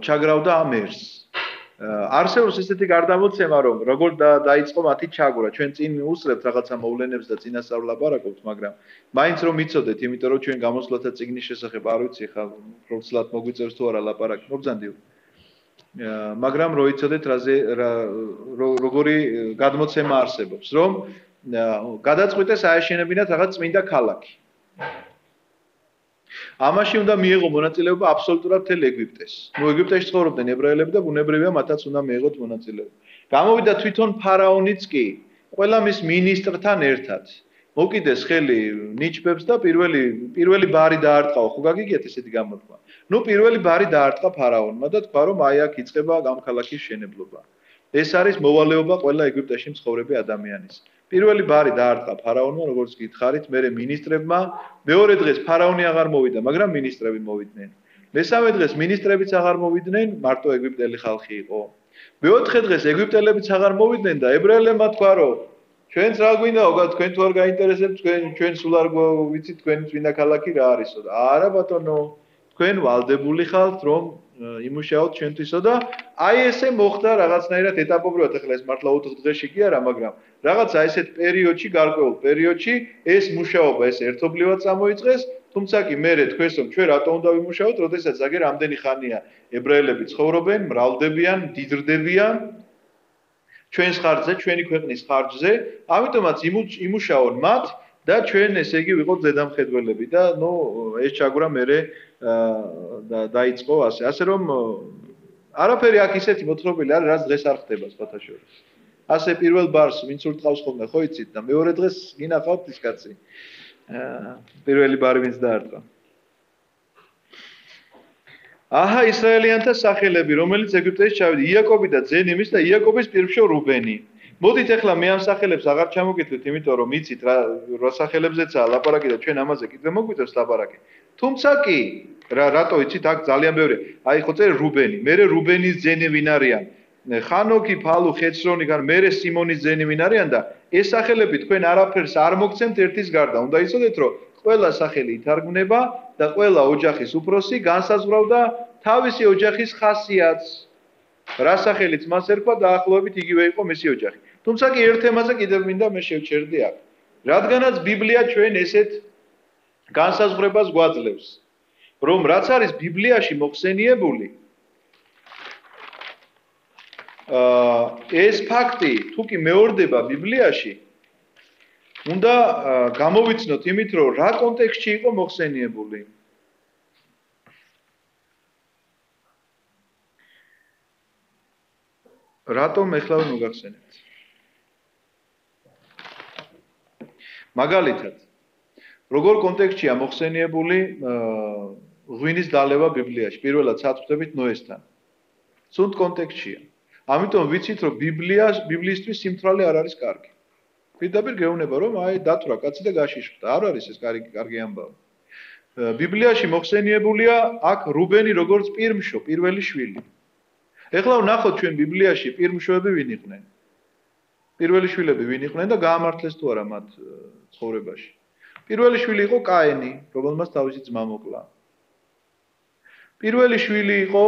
ჩაგრავდა ამ ერს. არსებობს ესეთი გარდამოცემა, რომ როგორ დაიწყო მათი ჩაგვრა. ჩვენ წინ უსწრებთ რაღაცა მოვლენებს და წინასწარ ვლაპარაკობთ, მაგრამ მაინც რომ იცოდეთ, იმიტომ რომ ჩვენ გამოსვლათა წიგნის შესახებ არ ვიცი, ხა პროცესად მოგვიწევს თუ არა ლაპარაკი, მოგძანდიო. მაგრამ რო იცოდეთ, როგორი გადმოცემა არსებობს, რომ გადაწყვიტეს აეშენებინათ რაღაც წმინდა ქალაქი. ამაში უნდა მიიღო მონაწილეობა აბსოლუტურად მთელ ეგვიპტეს. ნუ ეგვიპტეში ცხოვრობდნენ ებრაელები და ბუნებრივია მათაც უნდა მიიღოთ მონაწილეობა. გამოვიდა თვითონ ფარაონიც კი, ყველა მის მინისტრთან ერთად. მოკიდეს ხელი ნიჩბებს და პირველი ბარი დაარტყაო, ხო გაგიგიათ ესეთი გამოთქვა. ნუ პირველი ბარი დაარტყა ფარაონმა და თქვა რომ აი აქ იწყება ამ ქალაქის შენებლობა. ეს არის მოვალეობა ყველა ეგვიპტეში მცხოვრები ადამიანის. პირველი ბარი დაარტყა ფარაონმა, როგორც გითხარით, მერე მინისტრებმა, მეორე დღეს ფარაონი აღარ მოვიდა, მაგრამ მინისტრები მოვიდნენ. მესამე დღეს მინისტრებიც აღარ მოვიდნენ, მარტო ეგვიპტელი ხალხი იყო. მეოთხე დღეს ეგვიპტელებიც აღარ მოვიდნენ და ებრაელებმა თქვა, რომ ჩვენც რა გვინდაო, თქვენ თუ არ გაინტერესებთ, ჩვენ სულ არ ვიცით თქვენი წმინდა ქალაქი რა არისო და არა ბატონო, თქვენ ვალდებული ხართ, რომ იმუშაოთ ჩვენთვისო და აი ესე მოხდა რაღაცნაირად ეტაპობრივად, ახლა ეს მართლა 4 დღეში კი არა, მაგრამ რაღაცა ესეთ პერიოდში, გარკვეულ პერიოდში ეს მუშაობა ეს ერთობლივად წამოიწყეს, თუმცა კი მერე თქვენს რომ ჩვენ რატო უნდა ვიმუშაოთ, როდესაც ზაგი რამდენი ხანია ებრაელები ცხოვრობენ, მრავლდებიან, დიდრდებიან ჩვენს ხარჯზე, ჩვენი ქვეყნის ხარჯზე, ამიტომაც იმუშაონ მათ და ჩვენ ესე იგი ვიყოთ ზედამხედველები და ნუ ეს ჩაგვრა მერე დაიწყო ასე რომ არაფერი აქ ისეთი მოთხრობილი არის, რაც დღეს არ ხდება სხვათა შორის. ასე პირველ ბარს ვინც ურტყავს ხოლმე, ხო იცით და მეორე დღეს გინახავთ ის კაცი. პირველი ბარი ვინც დაარტყა. აჰა ისრაელიანთა სახელები, რომელიც ეგვიპტეში ჩავიდა, იაკობი და ძენი მის და იაკობის პირბშო რუბენი. მოდით ახლა მე ამ სახელებს აღარ ჩამოგიტვით, იმიტომ რომ იცით რა სახელებზეცაა ლაპარაკი და ჩვენ ამაზე კიდე მოგვიწევს ლაპარაკი. თუმცა კი რატო იცით აქ ძალიან ბევრი. აი ხო წერ რუბენი, მერე რუბენის ძენი ვინ არიან? ხანოქი, ფალუ, ხეცრონი, გან მერე სიმონის ძენი ვინ არიან და ეს სახელები თქვენ არაფერს არ მოგცემთ ერთის გარდა. უნდა იცოდეთ, რომ ყველა სახელი ითარგმნება და ყველა ოჯახის უფროსი განსაზღვრავდა თავისი ოჯახის ხასიათს. რა სახელიც მას ერქვა დაახლოებით იგივე იყო მისი ოჯახი. თუმცა კი ერთ თემაზე კიდევ მინდა მე შევჩერდი აქ. რადგანაც ბიბლია ჩვენ ესეთ განსაზღვრებას გვაძლევს, რომ რაც არის ბიბლიაში მოხსენიებული, ეს ფაქტი თუ კი მეორდება ბიბლიაში, უნდა გამოვიცნოთ იმით, რომ რა კონტექსტში იყო მოხსენიებული. რატომ ეხლა მოგახსენებთ? მაგალითად, როგორ კონტექსტშია მოხსენიებული ღვინის დალევა ბიბლიაში? პირველად საწვდებით ნოესთან. სულ კონტექსტშია. ამიტომ ვიცით, რომ ბიბლიისთვის სიმთვრალე არ არის კარგი. პირდაპირ გეუბნება, რომ აი დათვრა კაცი და გაშიშხდა. არ არის ეს კარგი ამბავი. ბიბლიაში მოხსენიებულია აქ რუბენი როგორც პირმშო, პირველი შვილი. ეხლა ვნახოთ ჩვენ ბიბლიაში პირმშოები ვინ იყვნენ? პირველი შვილები ვინ იყვნენ და გაამართლეს თუ არა მათ ცხოვრებაში? პირველი შვილი იყო კაენი, რომელმაც თავისი ძმა მოკლა. პირველი შვილი იყო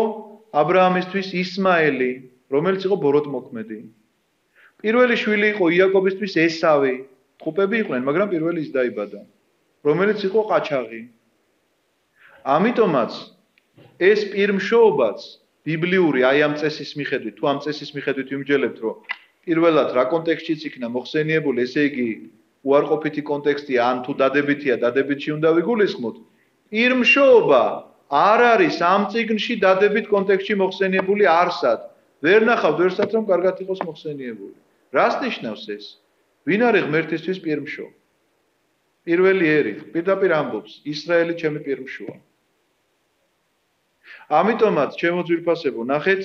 აბრაამისთვის ისმაელი, რომელიც იყო ბოროტმოქმედი. პირველი შვილი იყო იაკობისთვის ესავი. ხუპები იყვნენ, მაგრამ პირველი ის დაიბადა, რომელიც იყო ყაჩაღი. ამიტომაც ეს პირმშოობაც ბიბლიური აი ამ წესის მიხედვით, თუ ამ წესის მიხედვით ვიმჯელებთ, რომ პირველად რა კონტექსტშიც იქნა მოხსენიებული, ესე იგი უარყოფითი კონტექსტია, ან თუ დადებითია, დადებითში უნდა ვიგულისხმოთ. პირმშოობა არ არის ამ წიგნში დადებით კონტექსტში მოხსენიებული არსად. ვერ ნახავთ ვერსად, რომ კარგად იყოს მოხსენიებული. რას ნიშნავს ეს? ვინ არის ღმერთისთვის პირმშო? პირველი ერი, პირდაპირ ამბობს, ისრაელი ჩემი პირმშოა. ამიტომაც, ჩემო ძვირფასებო, ნახეთ,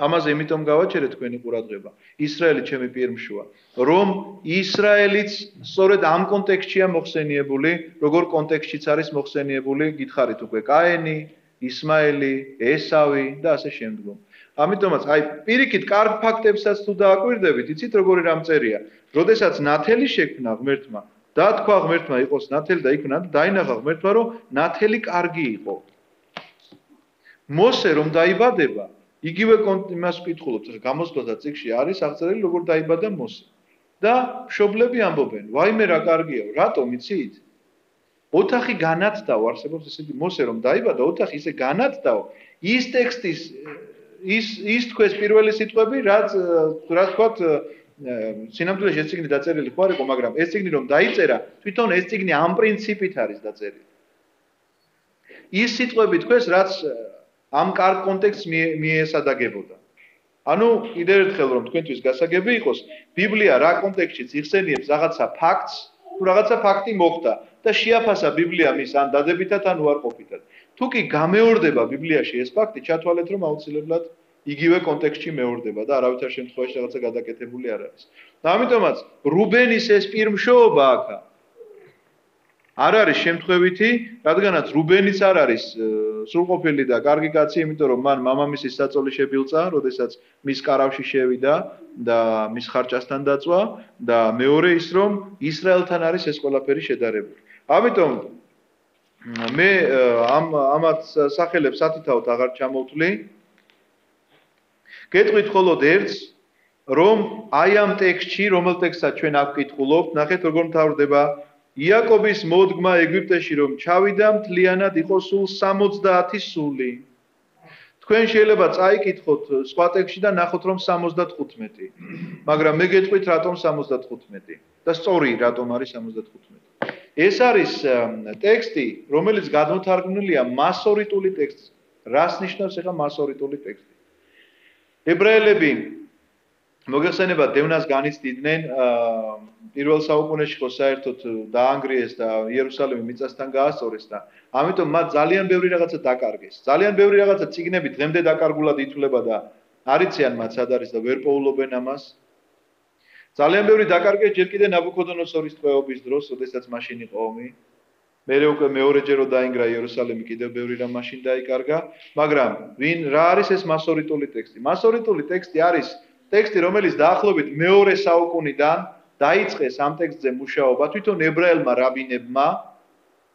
ამაზე იმიტომ გავაჩერეთ თქვენი ყურადღება. ისრაელი ჩემი პირმშოა, რომ ისრაელიც სწორედ ამ კონტექსტშია მოხსენიებული, როგორ კონტექსტშიც არის მოხსენიებული, გითხარით უკვე კაენი, ისმაელი, ესავი და ასე შემდგომ. ამიტომაც, აი, პირიქით კარგ ფაქტებსაც თუ დააკვირდებით, იცით როგორი რამ წერია? როდესაც ნათელი შექმნა ღმერთმა, დათქვა ღმერთმა იყოს ნათელი და იქნა და დაინახა ღმერთმა, რომ ნათელი კარგი იყო. მოსე რომ დაიბადება, იგივე იმას ვკითხულობთ, გამოსვლათა წიგნში არის აღწერილი, როგორ დაიბადა მოსე. და მშობლები ამბობენ, ვაიმე რა კარგია, რატომ იცით? ოთახი განათდაო, არსებობს ესეთი მოსე რომ დაიბადა, ოთახი ისე განათდაო, ის ტექსტის ის თქვეს პირველი სიტყვები, რაც თქვათ, სინამდვილეში ეს წიგნი დაწერილი ხო არ იყო, მაგრამ ეს წიგნი რომ დაიწერა, თვითონ ეს წიგნი ამ პრინციპით არის დაწერილი. ის სიტყვები თქვეს, რაც ამ კარგ კონტექსტს მიესადაგებოდა. ანუ კიდევ ერთხელ რომ თქვენთვის გასაგები იყოს, ბიბლია რა კონტექსტშიც იხსენიებს რაღაცა ფაქტს, თუ რაღაცა ფაქტი მოხდა და შეაფასა ბიბლია მის ან დადებითად ან უარყოფითად. თუ კი გამეორდება ბიბლიაში ეს ფაქტი, ჩათვალეთ რომ აუცილებლად იგივე კონტექსტში მეორდება და არავითარ შემთხვევაში რაღაცა გადაკეთებული არ არის. და ამიტომაც რუბენის ეს პირმშოობა აქა არ არის შემთხვევითი, რადგანაც რუბენიც არ არის სრულყოფილი და კარგი კაცი, იმიტომ რომ მან მამამისის საწოლი შებილწა, როდესაც მის კარავში შევიდა და მის ხარჭასთან დაწვა და მეორე ის რომ ისრაელთან არის ეს ყველაფერი შედარებული. ამიტომ მე ამათ სახელებს ათითაოდ აღარ ჩამოვთვლი. გეტყვით მხოლოდ ერთს, რომ აი ამ ტექსტში, რომელ ტექსტსაც ჩვენ აქ ვკითხულობთ, ნახეთ როგორ მთავრდება იაკობის მოდგმა ეგვიპტეში რომ ჩავიდა, მთლიანად იყო სულ 70 სული. თქვენ შეიძლება წაიკითხოთ სხვა ტექსტში და ნახოთ რომ 75. მაგრამ მე გეტყვით რატომ 75 და სწორი რატომ არის 75. ეს არის ტექსტი, რომელიც გადმოთარგმნილია მასორიტული ტექსტი. რას ნიშნავს ახლა მასორიტული ტექსტი? ებრაელები მოგეხსენება დევნას განიცდიდნენ პირველ საუკუნეში ხო საერთოდ დაანგრიეს და იერუსალიმი მიწასთან გაასწორეს და ამიტომ მათ ძალიან ბევრი რაღაცა დაკარგეს. ძალიან ბევრი რაღაცა წიგნები დღემდე დაკარგულად ითვლება და არიციან მათ სად არის და ვერ პოულობენ ამას. ძალიან ბევრი დაკარგეს ჯერ კიდე ნაბუქოდონოსორის ტყვეობის დროს, როდესაც მაშინ იყო ომი. მერე უკვე მეორეჯერ რო დაინგრა იერუსალიმი კიდევ ბევრი რამ მაშინ დაიკარგა, მაგრამ რა არის ეს მასორიტული ტექსტი? მასორიტული ტექსტი არის ტექსტი, რომელიც დაახლოებით მეორე საუკუნიდან დაიწყეს ამ ტექსტზე მუშაობა თვითონ ებრაელმა რაბინებმა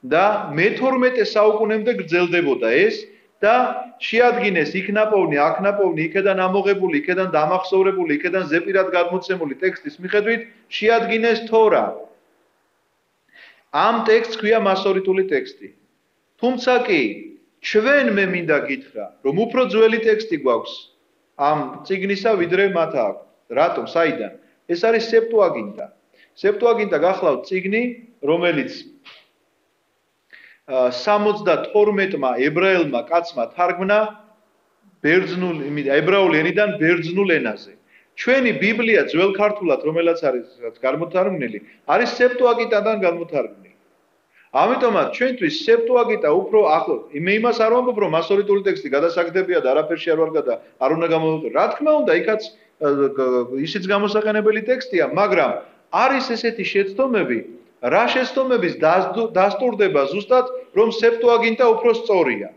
და მე-12 საუკუნემდე გრძელდებოდა ეს და შეადგინეს იქნაპოვნი, აქნაპოვნი, იქედან ამოღებული, იქედან დამახსოვრებული, იქედან ზეპირად გადმოცემული ტექსტის მიხედვით შეადგინეს თორა. ამ ტექსტს ქვია მასორიტული ტექსტი. თუმცა კი ჩვენ მე მინდა გითხრა, რომ უფრო ძველი ტექსტი გვაქვს ამ წიგნისა, ვიდრე მათ აქვს. რატომ? საიდან? ეს არის სეპტუაგინტა. სეპტუაგინტა გახლავთ წიგნი, რომელიც 72-მა ებრაელმა კაცმა თარგმნა ებრაული ენიდან ბერძნულ ენაზე. ჩვენი ბიბლია ძველ ქართულად, რომელაც არის გამოთარგმნილი, არის სეპტუაგინტიდან გამოთარგმნილი. ამიტომაც ჩვენთვის სეპტუაგინტა უფრო ახლო. მე იმას არ ვამბობ, რომ მასორიტული ტექსტი გადასაგდებია და არაფერში არ ვარგა და არ უნდა გამოვიყო. რა თქმა უნდა, იქაც ისიც გამოსაყენებელი ტექსტია, მაგრამ არის ესეთი შეცდომები, რა შეცდომების დასტურდება ზუსტად, რომ სეპტუაგინტა უფრო სწორია.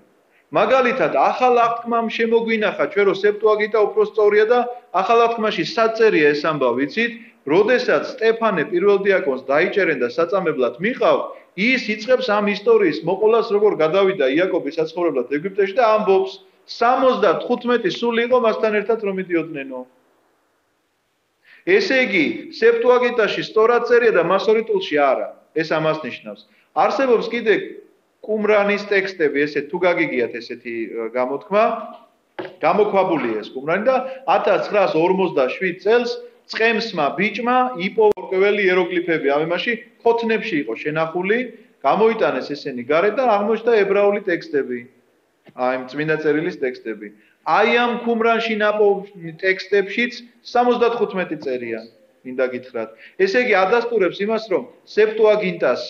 მაგალითად, ახალ აღთქმამ შემოგვინახა ჩვენ, რომ სეპტუაგინტა უფრო სწორია და ახალ აღთქმაში საწერია ეს ამბავი, ვიცით, როდესაც სტეფანე პირველ დიაკონს დაიჭერენ და საწამებლად მიყავ, ის იწყებს ამ ისტორიის მოყოლას, როგორ გადავიდა იაკობი საცხოვრებლად ეგვიპტეში და ამბობს 75 სული იყო მასთან ერთად რომ მიდიოდნენ. ესე იგი, სეპტუაგინტაში სწორად წერია და მასორიტულში არა. ეს ამას ნიშნავს. არსებობს კიდე კუმრანის ტექსტები, ესე თუ გაგიგიათ ესეთი გამოთქმა, გამოქვაბულია ეს კუმრანი და 1947 წელს წყემსმა ბიჭმა იპოვა ყოველი იეროგლიფები ამ იმაში ქოთნებში იყო შენახული, გამოიტანეს ესენი გარეთ და აღმოჩნდა ებრაული ტექსტები. აი წმინდა წერილის ტექსტები. აი ამ კუმრანში ნაპოვნ ტექსტებშიც 75 წერია. მინდა გითხრათ. ესე იგი ადასტურებს იმას, რომ სეპტუაგინტას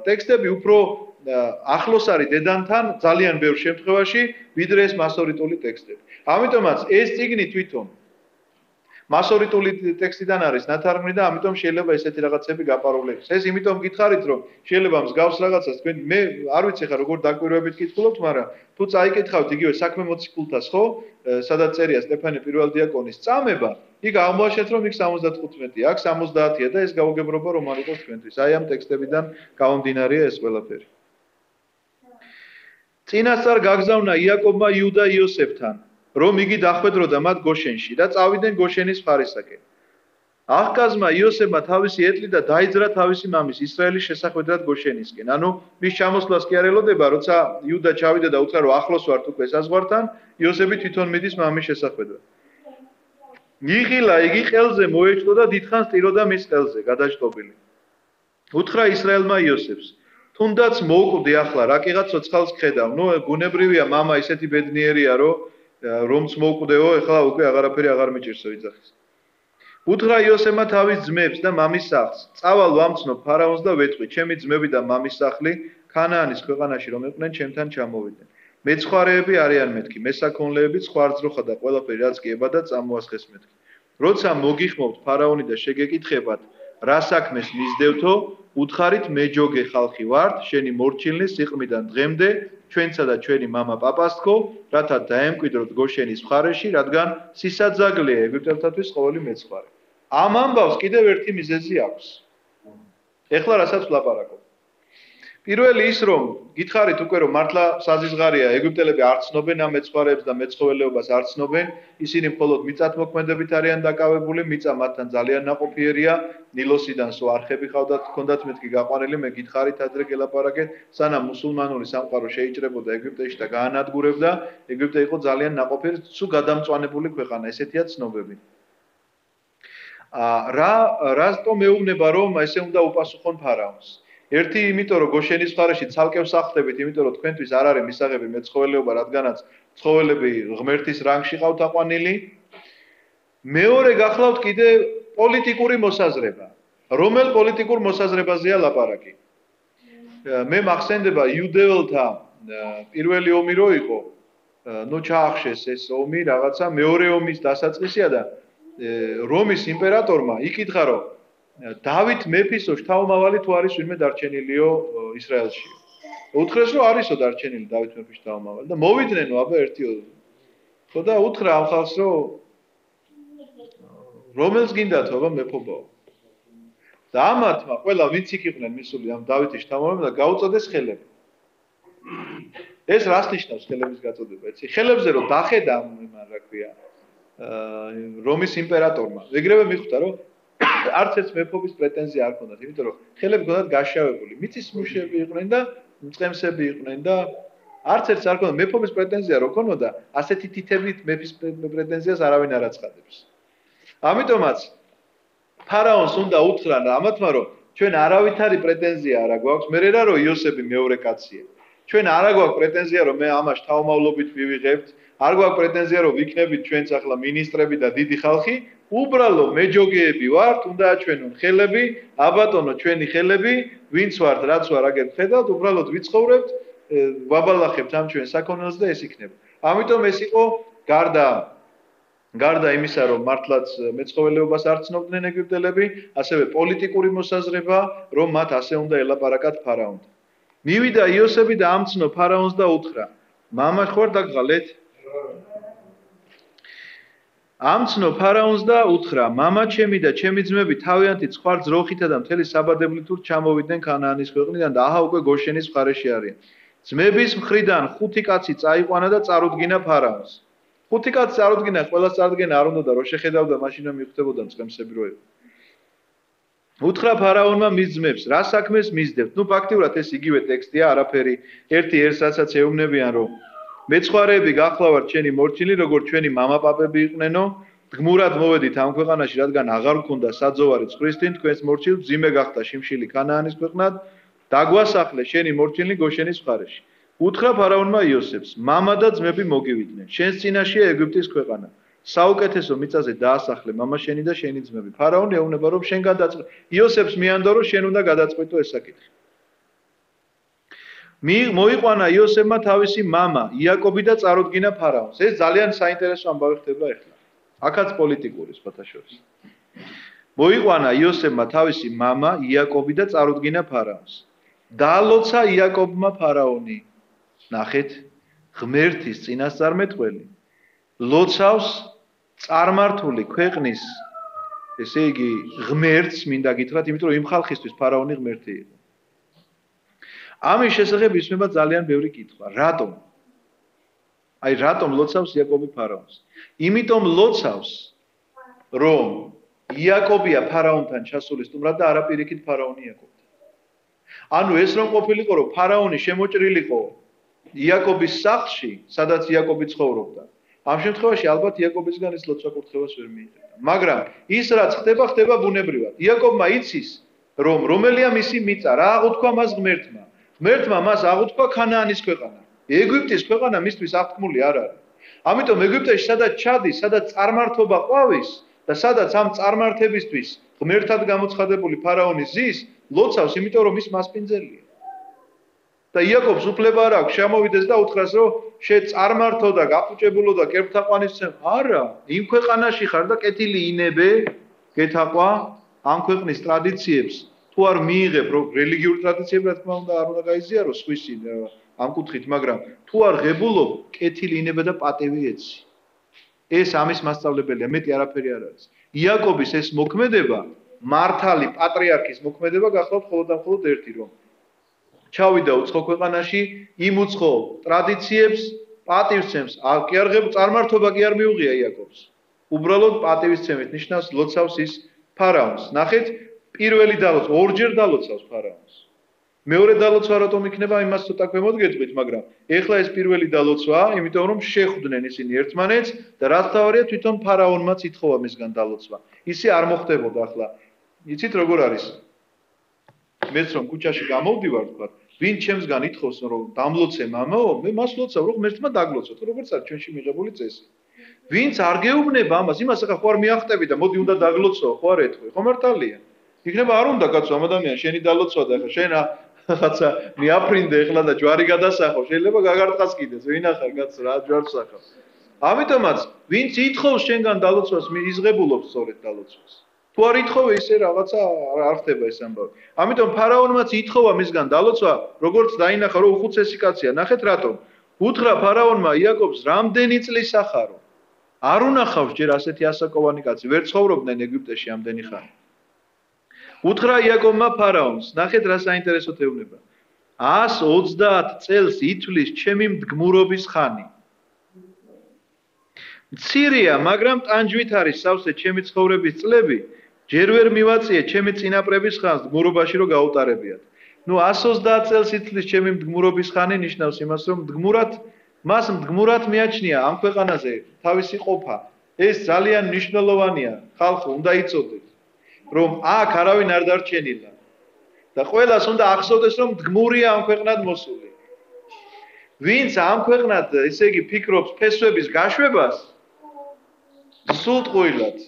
ტექსტები უფრო ახლოს არის დედანთან ძალიან ბევრ შემთხვევაში, ვიდრე ეს მასორიტული ტექსტები. ამიტომაც ეს წიგნი თვითონ მასორიტული ტექსტიდან არის ნათარგმნი და ამიტომ შეიძლება ესეთი რაღაცები გაპარულებს. ეს იმიტომ გითხარით, რომ შეიძლება მსგავს რაღაცას თქვენ მე არ ვიცი ხა როგორ დაკვირვებით კითხულობთ, მაგრამ თუ წაიკითხავთ იგივე საქმე მოციქულთას, ხო? სადაც წერია სტეფანე პირველ დიაკონის წამება, იქ აღმოაჩენთ, რომ იქ 75-ია, აქ 70-ია და ეს გაუგებრობა რომ არ იყოს თქვენთვის. აი ამ ტექსტებიდან გამომდინარეა ეს ყველაფერი. წინასწარ გაგზავნა იაკობმა იუდა იოსებთან, რომ იგი დახვედროდა მათ გოშენში და წავიდნენ გოშენის მხარისაკენ. ახკაზმა იოსებმა თავისი ეტლი და დაიძრა თავისი მამის ისრაელის შესახვედრად გოშენისკენ. ანუ მის ჩამოსვლას კი არ ელოდება, როცა იუდა ჩავიდა და უთხრა რომ ახლოს ვართ უკვე საზღვართან, იოსები თვითონ მიდის მამის შესახვედრად. იღილა იგი ყელზე მოეჭდო და დიდხანს ტიროდა მის ყელზე, გადაჭტობილი. უთხრა ისრაელმა იოსებს: თუნდაც მოუკვდი ახლა, რა კიღაც ცოცხალს ხედავ. ნუ გუნებრივია მამა ისეთი ბედნიერია, რომც მოუკვდეო, ეხლა უკვე აღარაფერი აღარ მიჭირსო იძახის. უთხრა იოსებმა თავის ძმებს და მამის სახლს: წავალ ვამცნობ ფარაონს და ვეთყვი, ჩემი ძმები და მამის სახლი ქანაანის ქვეყანაში რომ იყვნენ, ჩემთან ჩამოვიდნენ. მეცხვარეები არიან მეთქი, მესაქონლეები, ხვარძროხა და ყველაფერი რაც კი ებადა წამოასხეს მეთქი. როცა მოგიხმობთ ფარაონი და შეგეკითხებათ, რა საქმეს მისდევთო, უთხარით მეჯოგე ხალხი ვართ, შენი მორჩილნი სიყრმიდან დღემდე ჩვენსა და ჩვენი მამა პაპასთქო, რათა დაემკვიდროთ გოშენის მხარეში, რადგან სისაძაგლეა ეგვიპტელთათვის ყოველი მეცხვარე. ამ ამბავს კიდევ ერთი მიზეზი აქვს. ეხლა რასაც ვლაპარაკობ. პირველი ის, რომ გითხარით უკვე რომ მართლა საზიზღარია, ეგვიპტელები არ ცნობენ ამ მეცხვარეებს და მეცხოველეობას არ ცნობენ, ისინი მხოლოდ მიწათმოქმედებით არიან დაკავებული, მიწა მათთან ძალიან ნაყოფიერია, ნილოსიდან სულ არხები ჰქონდათ მეთქი გაყვანილი, მე გითხარით ადრე გელაპარაკეთ, სანამ მუსულმანური სამყარო შეიჭრებოდა ეგვიპტეში და გაანადგურებდა, ეგვიპტე იყო ძალიან ნაყოფიერი, სულ გადამწვანებული ქვეყანა, ესეთია ცნობები. რატომ მეუბნება რომ ესე უნდა უპასუხონ ფარაონს? ერთი იმიტომ რომ გოშენის მხარეში ცალკე ვსახლდებით, იმიტომ რომ თქვენთვის არ არის მისაღები მეცხოველეობა, რადგანაც ცხოველები ღმერთის რანგში ყავთ აყვანილი. მეორე გახლავთ კიდე პოლიტიკური მოსაზრება. რომელ პოლიტიკურ მოსაზრებაზეა ლაპარაკი? მე მახსენდება იუდეველთა პირველი ომი რო იყო, ნუ ჩაახშეს ეს ომი რაღაცა მეორე ომის დასაწყისია და რომის იმპერატორმა იკითხა რომ დავით მეფისო შთამომავალი თუ არის ვინმე დარჩენილიო ისრაელში. უთხრეს რომ არისო დარჩენილი დავით მეფის შთამომავალი და მოვიდნენ აბა ერთიო. ხო და უთხრა ამ ხალხს რომ რომელს გინდათ აბა მეფობაო. და ამათმა ყველა ვინც იქ იყვნენ მისული ამ დავითის შთამომავალი და გაუწოდეს ხელები. ეს რას ნიშნავს ხელების გაწოდება? იცი? ხელებზე რომ დახედა მან რა ქვია რომის იმპერატორმა. ეგრევე მიხვდა რომ არც ერთ მეფობის პრეტენზია არ ჰქონდათ, იმიტომ რომ ხელები ჰქონდათ გაშავებული. მიწის მუშები იყვნენ და მწყემსები იყვნენ და არც ერთს არ ჰქონდა მეფობის პრეტენზია რო ქონოდა, ასეთი თითებით მეფის პრეტენზიას არავინ არ აცხადებს. ამიტომაც ფარაონს უნდა უთხრა ამათმა რომ ჩვენ არავითარი პრეტენზია არ გვაქვს, მე რა რომ იოსები მეორე კაცია. ჩვენ არ გვაქვს პრეტენზია რომ მე ამას თავმავლობით ვივიღებთ, არ გვაქვს პრეტენზია რომ ვიქნებით ჩვენც ახლა მინისტრები და დიდი ხალხი, უბრალოდ მეჯოგეები ვართ, უნდა აჩვენონ ხელები, აბატონო ჩვენი ხელები, ვინც ვართ, რაც ვარ აგერ ხედავთ, უბრალოდ ვიცხოვრებთ, ვაბალახებთ ამ ჩვენ საქონელს და ეს იქნება. ამიტომ ეს იყო გარდა იმისა რომ მართლაც მეცხოველეობას არ ცნობდნენ ეგვიპტელები, ასევე პოლიტიკური მოსაზრება, რომ მათ ასე უნდა ელაპარაკათ ფარაონთან. მივიდა იოსები და ამცნო ფარაონს და უთხრა: "მამა ხوار დაგღალეთ?" ამცნო ფარაონს და უთხრა: "მამა ჩემი და ჩემი ძმები თავიანთი ცხوار ძროხითა და მთელი საბადებლით ურთ ჩამოვიდნენ ქანაანის ქვეყნიდან და აჰა უკვე გოშენის მხარეში არიან. ძმების მხრიდან 5 კაცი წაიყვანა და წარუდგინა ფარაონს. 5 კაცი წარუდგინა, ყველას წარდგენა არ უნდა რომ შეხედავდა მაშინ მიხვდებოდა მწყემსები რო იყო. უთხრა ფარაონმა მის ძმებს, რა საქმეს მისდევთ? ნუ ფაქტიურად ეს იგივე ტექსტია, არაფერი ერთი ერთსაც ეუბნებიან რომ მეცხვარეები გახლავართ ჩვენი მორჩილი, როგორც ჩვენი მამაპაპები იყვნენო, გმურად მოვედით ამ ქვეყანაში, რადგან აღარ გქონდა საძოვარი ცხვრისთინ, თქვენს მორჩილს ძიმე გახდა შიმშილი ქანაანის ქვეყნად, დაგვასახლე შენი მორჩილი გოშენის მხარეში. უთხრა ფარაონმა იოსებს, მამა და ძმები მოგივიდნენ, შენს წინაშეა ეგვიპტის ქვეყანა. საუკეთესო მიწაზე დაასახლე მამა შენი და შენი ძმები. ფარაონი ეუბნება რომ შენ გადაწყვეტ. იოსებს მიანდო რომ შენ უნდა გადაწყვეტო ეს საკითხი. მოიყვანა იოსებმა თავისი მამა იაკობი და წარუდგინა ფარაონს. ეს ძალიან საინტერესო ამბავი ხდება ახლა. აქაც პოლიტიკური სხვათა შორის. მოიყვანა იოსებმა თავისი მამა იაკობი და წარუდგინა ფარაონს. დაალოცა იაკობმა ფარაონი. ნახეთ, ღმერთის წინასწარმეტყველი ლოცავს წარმართული ქვეყნის, ესე იგი ღმერთს მინდა გითხრათ, იმიტომ რომ იმ ხალხისთვის ფარაონი ღმერთი იყო. ამის შესახებ ისმება ძალიან ბევრი კითხვა. რატომ? აი რატომ ლოცავს იაკობი ფარაონს? იმიტომ ლოცავს, რომ იაკობია ფარაონთან ჩასული სტუმრად და არა პირიქით ფარაონი იაკობთან. ანუ ეს რომ ყოფილიყო, რომ ფარაონი შემოჭრილიყო იაკობის სახლში, სადაც იაკობი ცხოვრობდა. ამ შემთხვევაში ალბათ იაკობისგან ეს ლოცვა კურთხევას ვერ მიიღებდა. მაგრამ ის რაც ხდება ბუნებრივად. იაკობმა იცის, რომ რომელია მისი მიწა, რა აღუთქვა მას ღმერთმა. ღმერთმა მას აღუთქვა ქანაანის ქვეყანა. ეგვიპტის ქვეყანა მისთვის აღთქმული არ არის. ამიტომ ეგვიპტეში სადაც ჩადის, სადაც წარმართობა ყვავის და სადაც ამ წარმართებისთვის ღმერთად გამოცხადებული ფარაონი ზის, ლოცავს, იმიტომ რომ ის მასპინძელია. და იაკობს უფლება არ აქვს შემოვიდეს და უთხრას რომ შე წარმართო და გაფუჭებულო და კერპთაყვანისცემ. არა, იმ ქვეყანაში ხარ და კეთილი ინებე გეთაყვა ამ ქვეყნის ტრადიციებს. თუ არ მიიღებ რომ რელიგიური ტრადიციები რა თქმა უნდა არ უნდა გაიზიარო სხვისი ამ კუთხით, მაგრამ თუ არ ღებულობ კეთილი ინებე და პატევი ეცი. ეს ამის მასწავლებელია, მეტი არაფერი არ არის. იაკობის ეს მოქმედება, მართალი პატრიარქის მოქმედება გახლავთ მხოლოდ და მხოლოდ ერთი რომ ჩავიდა უცხო ქვეყანაში, იმ უცხო ტრადიციებს პატივცემს, კი არ ღებ წარმართობა კი არ მიუღია იაკობს. უბრალოდ პატივისცემით ნიშნავს ლოცავს ის ფარაონს. ნახეთ, პირველი დალოცვა, ორჯერ დალოცავს ფარაონს. მეორე დალოცვა რატომ იქნება, იმას ცოტა ქვემოდგეთყვით, მაგრამ ეხლა ეს პირველი დალოცვაა, იმიტომ რომ შეხვდნენ ისინი ერთმანეთს და რაც თავარია თვითონ ფარაონმაც ითხოვა მისგან დალოცვა. ისე არ მოხდებოდა ახლა. იცით როგორ არის? მეც რომ ქუჩაში გამოვდივარ, თქვა, ვინ ჩემსგან ითხოვს რომ დამლოცე მამაო, მე მას ლოცავ რომ ღმერთმა დაგლოცოთ, როგორც არის ჩვენში მიღებული წესი. ვინც არ გეუბნება ამას, იმას ახლა ხო არ მიახტები და მოდი უნდა დაგლოცო, ხო არ ეთქვი, ხო მართალია. იქნება არ უნდა კაცო ამ ადამიანს შენი დალოცვა და ახლა შენ რაღაცა მიაფრინდე ახლა და ჯვარი გადასახო, შეიძლება გაგარტყას კიდეც, ვინ ახარ კაცო რა ჯვარს ახავს. ამიტომაც ვინც ითხოვს შენგან დალოცვას, იზღებულობს სწორედ დალოცვას. თუ არ ითხოვე ისე რაღაცა არ ხდება ეს ამბავი. ამიტომ ფარაონმაც ითხოვა მისგან დალოცვა, როგორც დაინახა რომ უხუცესი კაცია. ნახეთ რატომ. უთხრა ფარაონმა იაკობს რამდენი წლის სახარო. არ უნახავს ჯერ ასეთი ასაკოვანი კაცი, ვერ ცხოვრობდნენ ეგვიპტეში ამდენი ხანი. უთხრა იაკობმა ფარაონს, ნახეთ რა საინტერესო თეუბნება. 130 წელს ითვლის ჩემი მდგმურობის ხანი. მცირეა, მაგრამ ტანჯვით არის სავსე ჩემი ცხოვრების წლები, ჯერ ვერ მივაწიე ჩემი წინაპრების ხანს მდგმურობაში რომ გაუტარებიათ. ნუ 130 წელს ითვლის ჩემი მდგმურობის ხანი ნიშნავს იმას, რომ მას მდგმურად მიაჩნია ამ ქვეყანაზე თავისი ყოფა. ეს ძალიან მნიშვნელოვანია, ხალხო, უნდა იცოდეთ, რომ აქ არავინ არ დარჩენილა. და ყველას უნდა ახსოვდეს, რომ მდგმურია ამ ქვეყნად მოსული. ვინც ამ ქვეყნად, ესე იგი, ფიქრობს ფესვების გაშვებას, სულ ტყუილად.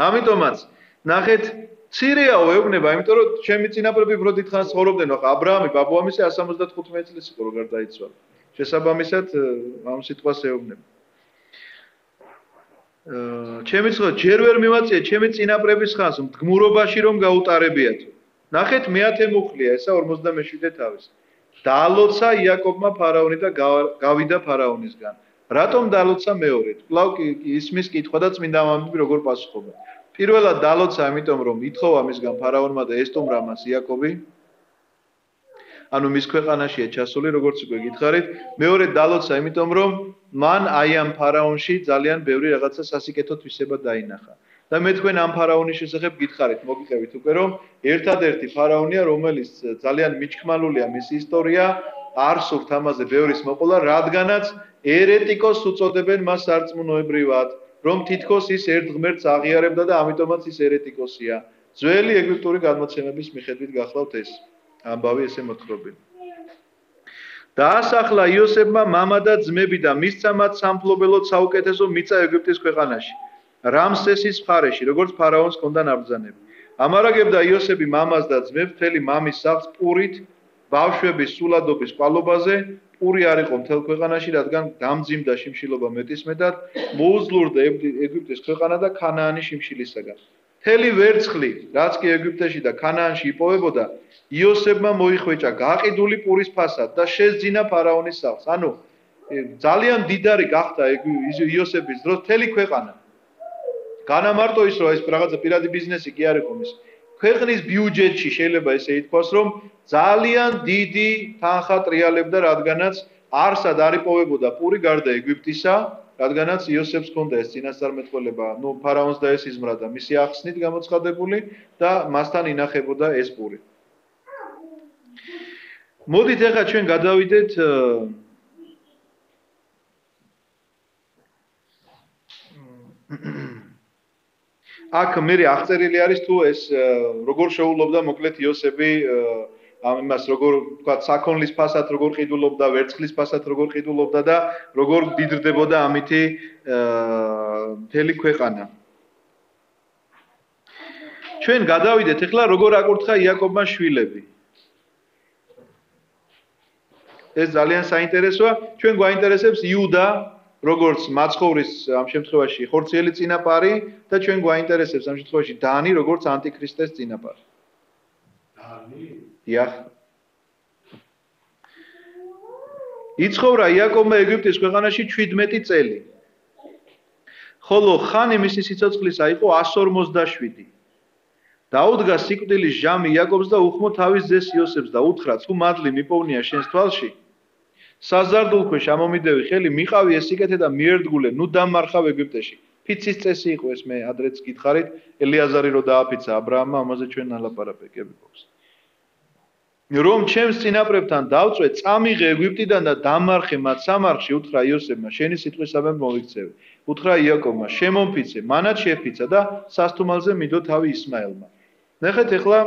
ამიტომაც, ნახეთ, მცირეაო ეუბნება, იმიტომ რომ ჩემი წინაპრები უფრო დიდხანს ცხოვრობდნენ, ხო, აბრაამი, ბაბუამისი 175 წლის იყო, რო გარდაიცვალა. შესაბამისად, ამ სიტყვას ეუბნება. ჩემი ცხოვრება ჯერ ვერ მივაწიე ჩემი წინაპრების ხანს მდგმურობაში რომ გაუტარებიათო. ნახეთ, მეათე მუხლია, ესა 47 თავის. დაალოცა იაკობმა ფარაონი და გავიდა ფარაონისგან. რატომ დაალოცა მეორედ? კვლავ ისმის კითხვა და წმინდა მამები როგორ პასუხობენ. პირველად დაალოცა, იმიტომ რომ ითხოვა მისგან ფარაონმა და ესტუმრა მას იაკობი. ანუ მის ქვეყანაშია ჩასული, როგორც უკვე გითხარით. მეორე დაალოცა, იმიტომ რომ მან აი ამ ფარაონში ძალიან ბევრი რაღაცა სასიკეთო თვისება დაინახა. და მე თქვენ ამ ფარაონის შესახებ გითხარით, მოგიყევით უკვე რომ ერთადერთი ფარაონია, რომელიც ძალიან მიჩქმალულია მისი ისტორია, არ სურთ ამაზე ბევრის მოყოლა, რადგანაც ერეტიკოს უწოდებენ მას სარწმუნოებრივად, რომ თითქოს ის ერთ ღმერთს აღიარებდა და ამიტომაც ის ერეტიკოსია. ძველი ეგვიპტური გადმოცემების მიხედვით გახლავთ ეს ამბავი ესე მოთხრობილი. დაასახლა იოსებმა მამა და ძმები და მისცა მათ სამფლობელოდ საუკეთესო მიწა ეგვიპტის ქვეყანაში. რამსესის მხარეში, როგორც ფარაონს ჰქონდა ნაბრძანები. ამარაგებდა იოსები მამას და ძმებს მთელი მამის სახლს პურით, ბავშვების სულადობის ყვალობაზე, პური არ იყო მთელ ქვეყანაში, რადგან დამძიმდა შიმშილობა მეტისმეტად, მოუძლურდა ეგვიპტის ქვეყანა და ქანაანი შიმშილისაგან. მთელი ვერცხლი, რაც კი ეგვიპტეში და ქანაანში იპოვებოდა, იოსებმა მოიხვეჭა გაყიდული პურის ფასად და შესძინა ფარაონის სახლს. ანუ ძალიან დიდარი გახდა იოსების დროს მთელი ქვეყანა. განა მარტო ის რომ ეს რაღაცა პირადი ბიზნესი კი არ იყო მის. ქვეყნის ბიუჯეტში შეიძლება ესე ითქვას, რომ ძალიან დიდი თანხა ტრიალებდა, რადგანაც არსად არ იპოვებოდა პური გარდა ეგვიპტისა, რადგანაც იოსებს ჰქონდა ეს წინასწარმეტყველება, ნუ ფარაონს და ეს იზმრადა მისი ახსნით გამოცხადებული და მასთან ინახებოდა ეს პური. მოდით ახლა ჩვენ გადავიდეთ აქ მე აღწერილი არის თუ ეს როგორ შეულობდა მოკლედ იოსები ამ იმას როგორ თქვა საქონლის ფასად როგორ ყიდულობდა, ვერცხლის ფასად როგორ ყიდულობდა და როგორ დიდრდებოდა ამითი მთელი ქვეყანა. ჩვენ გადავიდეთ ახლა როგორ აკურთხა იაკობმა შვილები. ეს ძალიან საინტერესოა. ჩვენ გვაინტერესებს იუდა როგორც მაცხოვრის ამ შემთხვევაში ხორციელი წინაპარი და ჩვენ გვაინტერესებს ამ შემთხვევაში დანი როგორც ანტიქრისტეს წინაპარი. დანი? დიახ. იცხოვრა იაკობმა ეგვიპტის ქვეყანაში 17 წელი. ხოლო ხანი მისი სიცოცხლისა იყო 147. დაუდგა სიკვდილის ჟამი იაკობს და უხმო თავის ძეს იოსებს და უთხრა: თუ მადლი მიპოვნია შენს თვალში, საზარდულქვეშ ამომიდევი ხელი, მიყავი ეს სიკეთე და მიერთგულე, ნუ დამარხავ ეგვიპტეში. ფიცის წესი იყო ეს, მე ადრეც გითხარით, ელიაზარი რო დააფიცა აბრაამმა, ამაზე ჩვენ ალაპარაკები გვაქვს. რომ ჩემს წინაპრებთან დავწვე, წამიღე ეგვიპტიდან და დამარხე მათ სამარხში, უთხრა იოსებმა, შენი სიტყვისამებრ მოვიქცევი. უთხრა იაკობმა, შემომფიცე, მანაც შეფიცა და სასთუმალზე მიდო თავი ისმაელმა. ნახეთ ახლა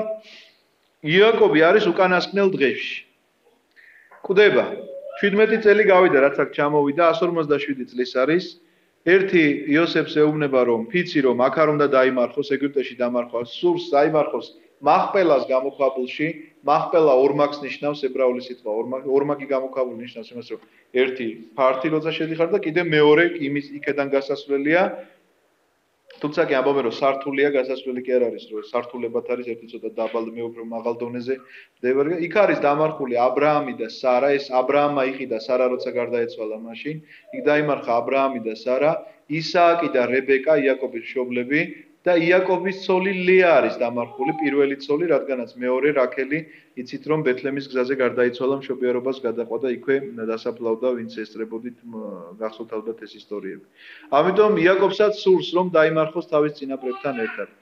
იაკობი არის უკანასკნელ დღეში. კვდება 17 წელი გავიდა, რაც აქ ჩამოვიდა, 157 წლის არის. ერთი იოსებს ეუბნება, რომ ფიცი რომ აქ არ უნდა დაიმარხოს, ეგვიპტეში დამარხოს, სურს დაიმარხოს მახპელას გამოქვაბულში. მახპელა ორმაგს ნიშნავს ებრაული სიტყვა, ორმაგი გამოქვაბული ნიშნავს იმას, რომ ერთი ფართი როცა შედიხარ და კიდე მეორე იმის იქედან გასასვლელია. თუმცა კი ამბობენ რომ სართულია გასასვლელი კი არ არის რომ სართულებად არის ერთი ცოტა დაბალ მე უფრო მაღალ დონეზე მდებარე იქ არის დამარხული ა ブラ ამი და სარა ეს ა ブラ ამა იყიდა სარა როცა გარდაეცვალა მაშინ იქ დაიმარხა ა ブラ ამი და სარა ისააკი და რებეკა იაკობის მშობლები და იაკობის ცოლი ლეა არის დამარხული პირველი ცოლი რადგანაც მეორე რაქელი იცით რომ ბეთლემის გზაზე გარდაიცვალა მშობიარობას გადაყვა და იქვე დასაფლავდა ვინც ესწრებოდით გახსოვთავდათ ეს ისტორიები ამიტომ იაკობსაც სურს რომ დაიმარხოს თავის წინაპრებთან ერთად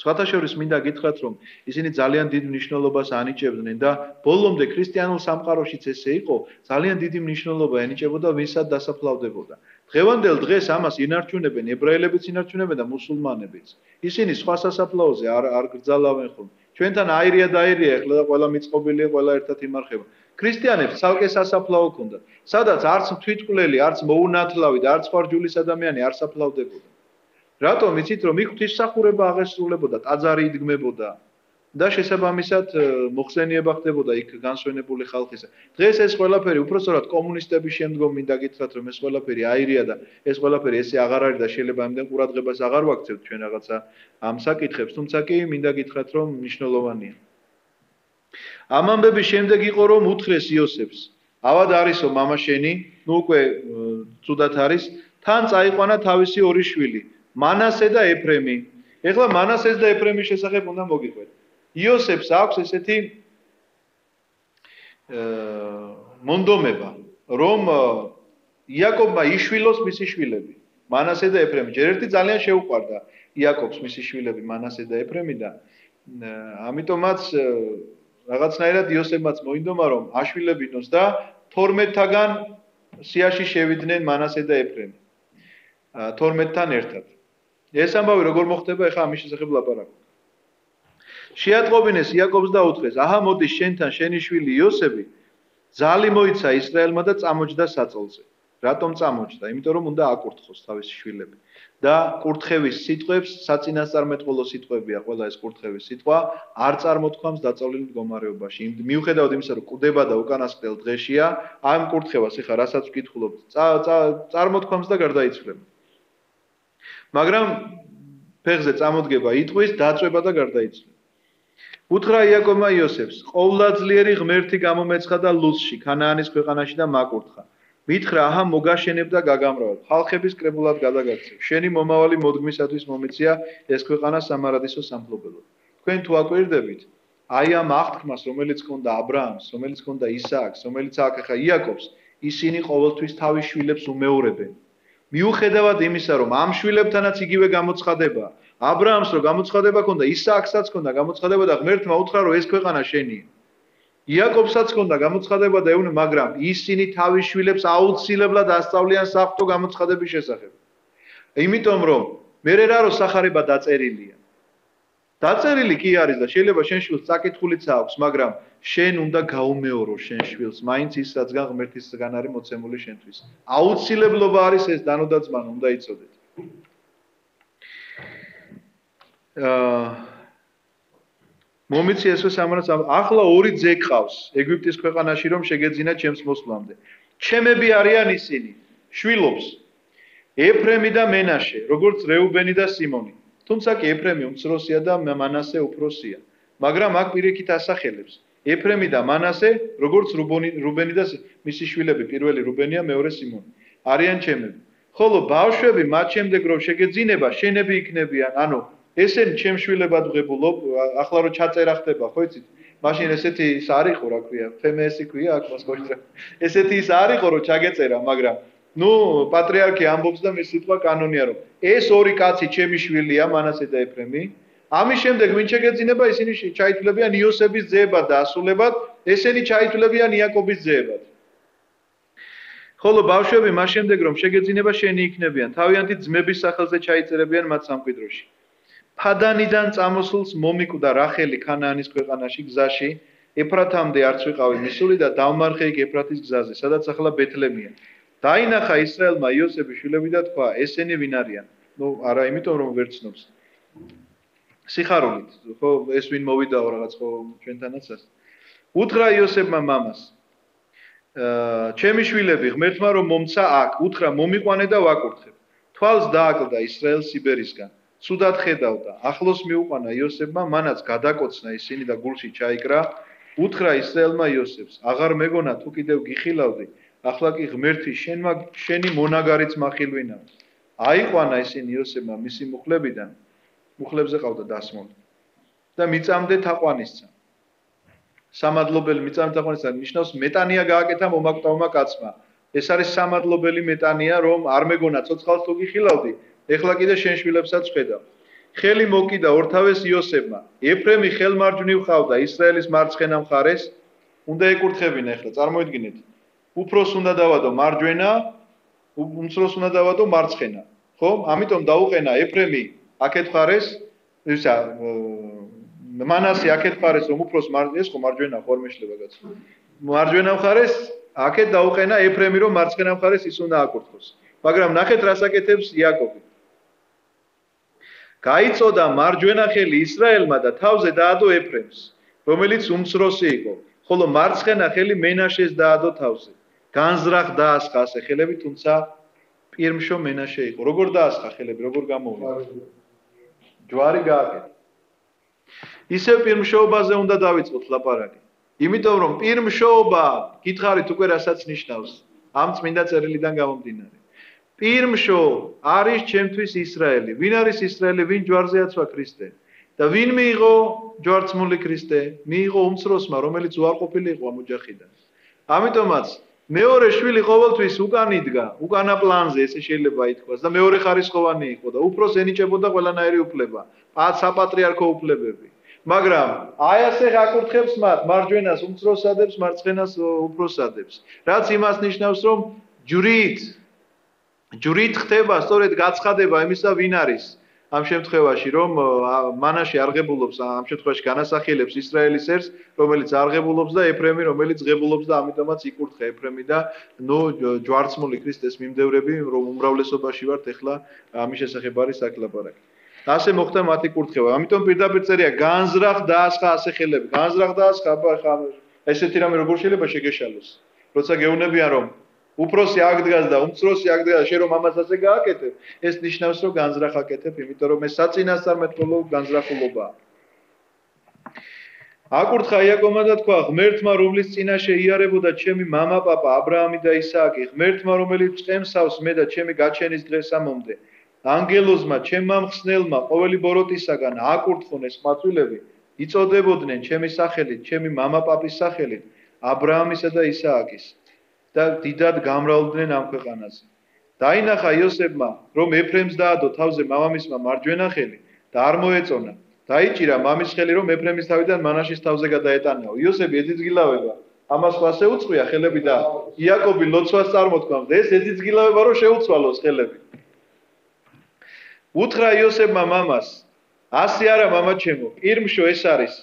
სხვათა შორის მინდა გითხრათ რომ ისინი ძალიან დიდ მნიშვნელობას ანიჭებდნენ და ბოლომდე ქრისტიანულ სამყაროშიც ესე იყო ძალიან დიდი მნიშვნელობა ენიჭებოდა ვისაც დასაფლავდებოდა დღევანდელ დღეს ამას ინარჩუნებენ ებრაელებიც ინარჩუნებენ და მუსულმანებიც ისინი სხვა სასაფლაოზე არ გრძალავენ ხოლმე ჩვენთან აირია და აირია ეხლა და ყველა მიწყობილია ყველა ერთად იმარხება ქრისტიანებს ცალკე სასაფლაო ჰქონდათ სადაც არც თვითმკვლელი არც მოუნათლავი და არც ხარჯულის ადამიანი არ საფლავდებოდა რატომ იცით რომ იქ ღვთისმსახურება აღესრულებოდა ტაძარი იდგმებოდა და შესაბამისად მოხსენიება ხდებოდა იქ განსვენებული ხალხისა დღეს ეს ყველაფერი უпростоრად კომუნისტების შემდგომ მინდა გითხრათ რომ ეს ყველაფერი აირია და ეს ყველაფერი ესე აღარ არის და შეიძლება ამდენ ყურადღებას აღარ ვაქცევთ ჩვენ რაღაცა ამ საკითხებს თუმცა კი მინდა გითხრათ რომ მნიშვნელოვანია ამ ამბების შემდეგ იყო რომ უთხრეს იოსებს ავად არისო მამა შენი ნუ უკვე ცუდად არის თან წაიყვანა თავისი ორი შვილი მანასე და ეფრემი ეხლა მანასეს და ეფრემის შესახებ უნდა მოგიყვეთ იოსებს აქვს ესეთი მონდომება რომ იაკობმა იშვილოს მისი შვილები მანასე და ეფრემი ჯერ ერთი ძალიან შეუყვარდა იაკობს მისი შვილები მანასე და ეფრემი და ამიტომაც რაღაცნაირად იოსებმაც მოინდომა რომ აშვილებინოს და 12-თაგან სიაში შევიდნენ მანასე და ეფრემი 12-თან ერთად ეს ამბავი როგორ მოხდება ეხლა ამის შესახებ ლაპარაკობ შეატყობინეს იაკობს და უთხრეს აჰა მოდი შენთან შენი შვილი იოსები ძალი მოიცა ისრაელმა და წამოჯდა საწოლზე რატომ წამოჯდა იმიტომ რომ უნდა აკურთხოს თავისი შვილები და კურთხევის სიტყვებს საწინასწარმეტყველო სიტყვებია ყველა ეს კურთხევის სიტყვა არ წარმოთქვამს დაწოლილ მდგომარეობაში მიუხედავად იმისა რომ კვდება და უკანასკნელ დღეშია ამ კურთხევას ეხლა რასაც ვკითხულობთ წარმოთქვამს და გარდაიცვლება მაგრამ ფეხზე წამოდგება იტყვის დაწვება და გარდაიცვლება უთხრა იაკობმა იოსებს ყოვლადწლიერი ღმერთი გამომეცხადა ლუზში ქანაანის ქვეყანაში და მაკურთხა მითხრა აჰა მოგაშენებ და გაგამრავებ ხალხების კრებულად გადაგაქცევ შენი მომავალი მოდგმისათვის მომეცია ეს ქვეყანა სამარადისო სამფლობელო თქვენ თუ აკვირდებით აი ამ აღთქმას რომელიც ჰქონდა ა ブラ ამს რომელიც ჰქონდა ისააკს რომელიც აქ ახლა იაკობს ისინი ყოველთვის თავის შვილებს უმეორებენ მიუხედავად იმისა რომ ამ შვილებთანაც იგივე გამოცხადება ა ブラ ამს რო გამოცხადება ჰქონდა ისააკსაც ჰქონდა გამოცხადება და ღმერთმა უთხრა რომ ეს ქვეყანა შენია იაკობსაც ჰქონდა გამოცხადება და ეუბნება მაგრამ ისინი თავის შვილებს აუცილებლად ასწავლიან საღვთო გამოცხადების შესახებ იმიტომ რომ მერე რა რო სახარება დაწერილია დაწერილი კი არის და შეიძლება შენ შვილს წაკითხულიც აქვს მაგრამ შენ უნდა გაუმეორო შენ შვილს მაინც ის რადგან ღმერთისგან არის მოცემული შენთვის აუცილებლობა არის ეს დანოდაძმანო უნდა იცოდეთ მომიცი ესო სამარას ახლა ორი ძე ყავს ეგვიპტის ქვეყანაში რომ შეგეძინა ჩემს მოსვლამდე ჩემები არიან ისინი შვილობს ეფრემი და მენაშე როგორც რეუბენი და სიმონი თუმცა კი ეფრემი უმცროსია და მანასე უფროსია მაგრამ აქ პირიქით ასახელებს ეფრემი და მანასე როგორც რუბენი და მისი შვილები პირველი რუბენია მეორე სიმონი არიან ჩემები ხოლო ბავშვები მათ შემდეგ რომ შეგეძინება შენები იქნებიან ანუ ესენ ჩემ შვილებად ვღებულობ ახლა რო ჩაწერა ხდება ხო იცით მაშინ ესეთი ის არ იყო რა ქვია ფემესი ქვია აქ მას გოჭრა ესეთი ის არ იყო რომ ჩაგეწერა მაგრამ ნუ პატრიარქი ამბობს და მის სიტყვა კანონია რომ ეს ორი კაცი ჩემი შვილია მანასე და ეფრემი ამის შემდეგ ვინ შეგეძინება ისინი ჩაითვლებიან იოსების ძეებად და ასულებად ესენი ჩაითვლებიან იაკობის ძეებად ხოლო ბავშვები მას შემდეგ რომ შეგეძინება შენი იქნებიან თავიანთი ძმების სახელზე ჩაიწერებიან მათ სამკვიდროში ფადანიდან წამოსულს მომიკვდა რახელი ქანაანის ქვეყანაში გზაში ეფრათამდე არც ვიყავი მისული და დავმარხე იქ ეფრათის გზაზე სადაც ახლა ბეთლემია დაინახა ისრაელმა იოსების შვილები და თქვა ესენი ვინ არიან ნუ არა იმიტომ რომ ვერ ცნობს სიხარულით ხო ეს ვინ მოვიდაო რაღაც ხო ჩვენთანაც უთხრა იოსებმა მამას ჩემი შვილები ღმერთმა რომ მომცა აქ უთხრა მომიყვანე და ვაკურთხებ თვალს დააკლდა ისრაელს სიბერისგან. ცუდად ხედავდა. ახლოს მიუყვანა იოსებმა, მანაც გადაკოცნა ისინი და გულში ჩაიკრა. უთხრა ისრაელმა იოსებს: აღარ მეგონა თუ კიდევ გიხილავდი, ახლა კი ღმერთი შენი მონაგარიც მახილვინა. აიყვანა ისინი იოსებმა მისი მუხლებიდან, მუხლებზე ყავდა დასმული. და მიწამდე თაყვანისცა. სამადლობელი მიწამდე თაყვანისცა ნიშნავს მეტანია გააკეთა მომაკვდავმა კაცმა. ეს არის სამადლობელი მეტანია, რომ არ მეგონა ცოცხალს თუ გიხილავდი, ეხლა კიდე შენ შვილებსაც ხედავ. ხელი მოკიდა ორთავეს იოსებმა. ეფრემი ხელმარჯვნივ ყავდა ისრაელის მარცხენა მხარეს, უნდა ეკურთხებინა ეხლა, წარმოიდგინეთ. უფროს უნდა დავადო მარჯვენა, უმცროს უნდა დავადო მარცხენა. ხო? ამიტომ დაუყენა ეფრემი აქეთ მხარეს, ისა მანასე აქეთ მხარეს, რომ უფროს ეს ხო მარჯვენა ხორმეშლება კაცო. მარჯვენა მხარეს აქეთ დაუყენა ეფრემი, რომ მარცხენა მხარეს ის უნდა აკურთხოს. მაგრამ ნახეთ რას აკეთებს იაკობი. გაიწოდა მარჯვენა ხელი ისრაელმა და თავზე დაადო ეფრემს, რომელიც უმცროსი იყო, ხოლო მარცხენა ხელი მენაშეს დაადო თავზე. განზრახ დაასხა ასე ხელები, თუმცა პირმშო მენაშე იყო. როგორ დაასხა ხელები, როგორ გამოვიდა? ჯვარი გააკეთა. ისევ პირმშოობაზე უნდა დავიწყოთ ლაპარაკი. იმიტომ რომ პირმშოობა, გითხარით უკვე რასაც ნიშნავს, ამ წმინდა წერილიდან გამომდინარე. პირმშო არის ჩემთვის ისრაელი. ვინ არის ისრაელი? ვინ ჯვარზე აცვა ქრისტე? და ვინ მიიღო ჯვარცმული ქრისტე? მიიღო უმცროსმა, რომელიც უარყოფილი იყო ამ ოჯახიდან. ამიტომაც მეორე შვილი ყოველთვის უკან იდგა, უკანა პლანზე, ესე შეიძლება ითქვას და მეორე ხარისხოვანი იყო და უფროს ენიჭებოდა ყველანაირი უფლება, საპატრიარქო უფლებები. მაგრამ აი ასე აკურთხებს მათ, მარჯვენას უმცროსადებს, მარცხენას უფროსადებს. რაც იმას ნიშნავს, რომ ჯვრით ხდება სწორედ გაცხადება იმისა, ვინ არის. ამ შემთხვევაში, რომ მანაშე არღებულობს, ამ შემთხვევაში განასახელებს ისრაელის ერს, რომელიც არღებულობს და ეფრემი, რომელიც ღებულობს და ამიტომაც იკურთხა ეფრემი და ჯვარცმული ქრისტეს მიმდევრები, რომ უმრავლესობაში ვართ, ეხლა ამის შესახებ არის აქ ლაპარაკი. ასე მოხდა მათი კურთხევა. ამიტომ პირდაპირ წერია განზრახ დაასხა ასე ხელები. განზრახ დაასხა, ხა ესეთი რამე როგორ შეიძლება შეგეშალოს. როცა გეუნებიან რომ უფროსი აქ დგას და უმცროსი აქ დგას, შენ რომ ამას ასე გააკეთებ, ეს ნიშნავს რომ განზრახ აკეთებ, იმიტომ რომ ეს საწინასწარმეტყველო განზრახულობაა. აკურთხა იაკობმა და თქვა: ღმერთმა, რომლის წინაშე იარებოდა ჩემი მამა პაპა აბრაამი და ისააკი, ღმერთმა, რომელიც წემსავს მე და ჩემი გაჩენის დღესამომდე, ანგელოზმა, ჩემმა მხსნელმა, ყოველი ბოროტისაგან აკურთხონ ეს მაწვილები, იწოდებოდნენ ჩემი სახელით, ჩემი მამა პაპის სახელით, აბრაამისა და ისააკის. და დიდად გამრავლდნენ ამ ქვეყანაზე. დაინახა იოსებმა, რომ ეფრემს დაადო თავზე მამამისმა მარჯვენა ხელი და არ მოეწონა. დაიჭირა მამის ხელი, რომ ეფრემის თავიდან მანაშის თავზე გადაეტანაო. იოსები ეძიძგილავება, ამას სხვა შეუწყვია ხელები და იაკობი ლოცვას წარმოთქვამს და ეს ეძიძგილავება, რომ შეუცვალოს ხელები. უთხრა იოსებმა მამას: ასე არა მამა ჩემო, პირმშო ეს არის,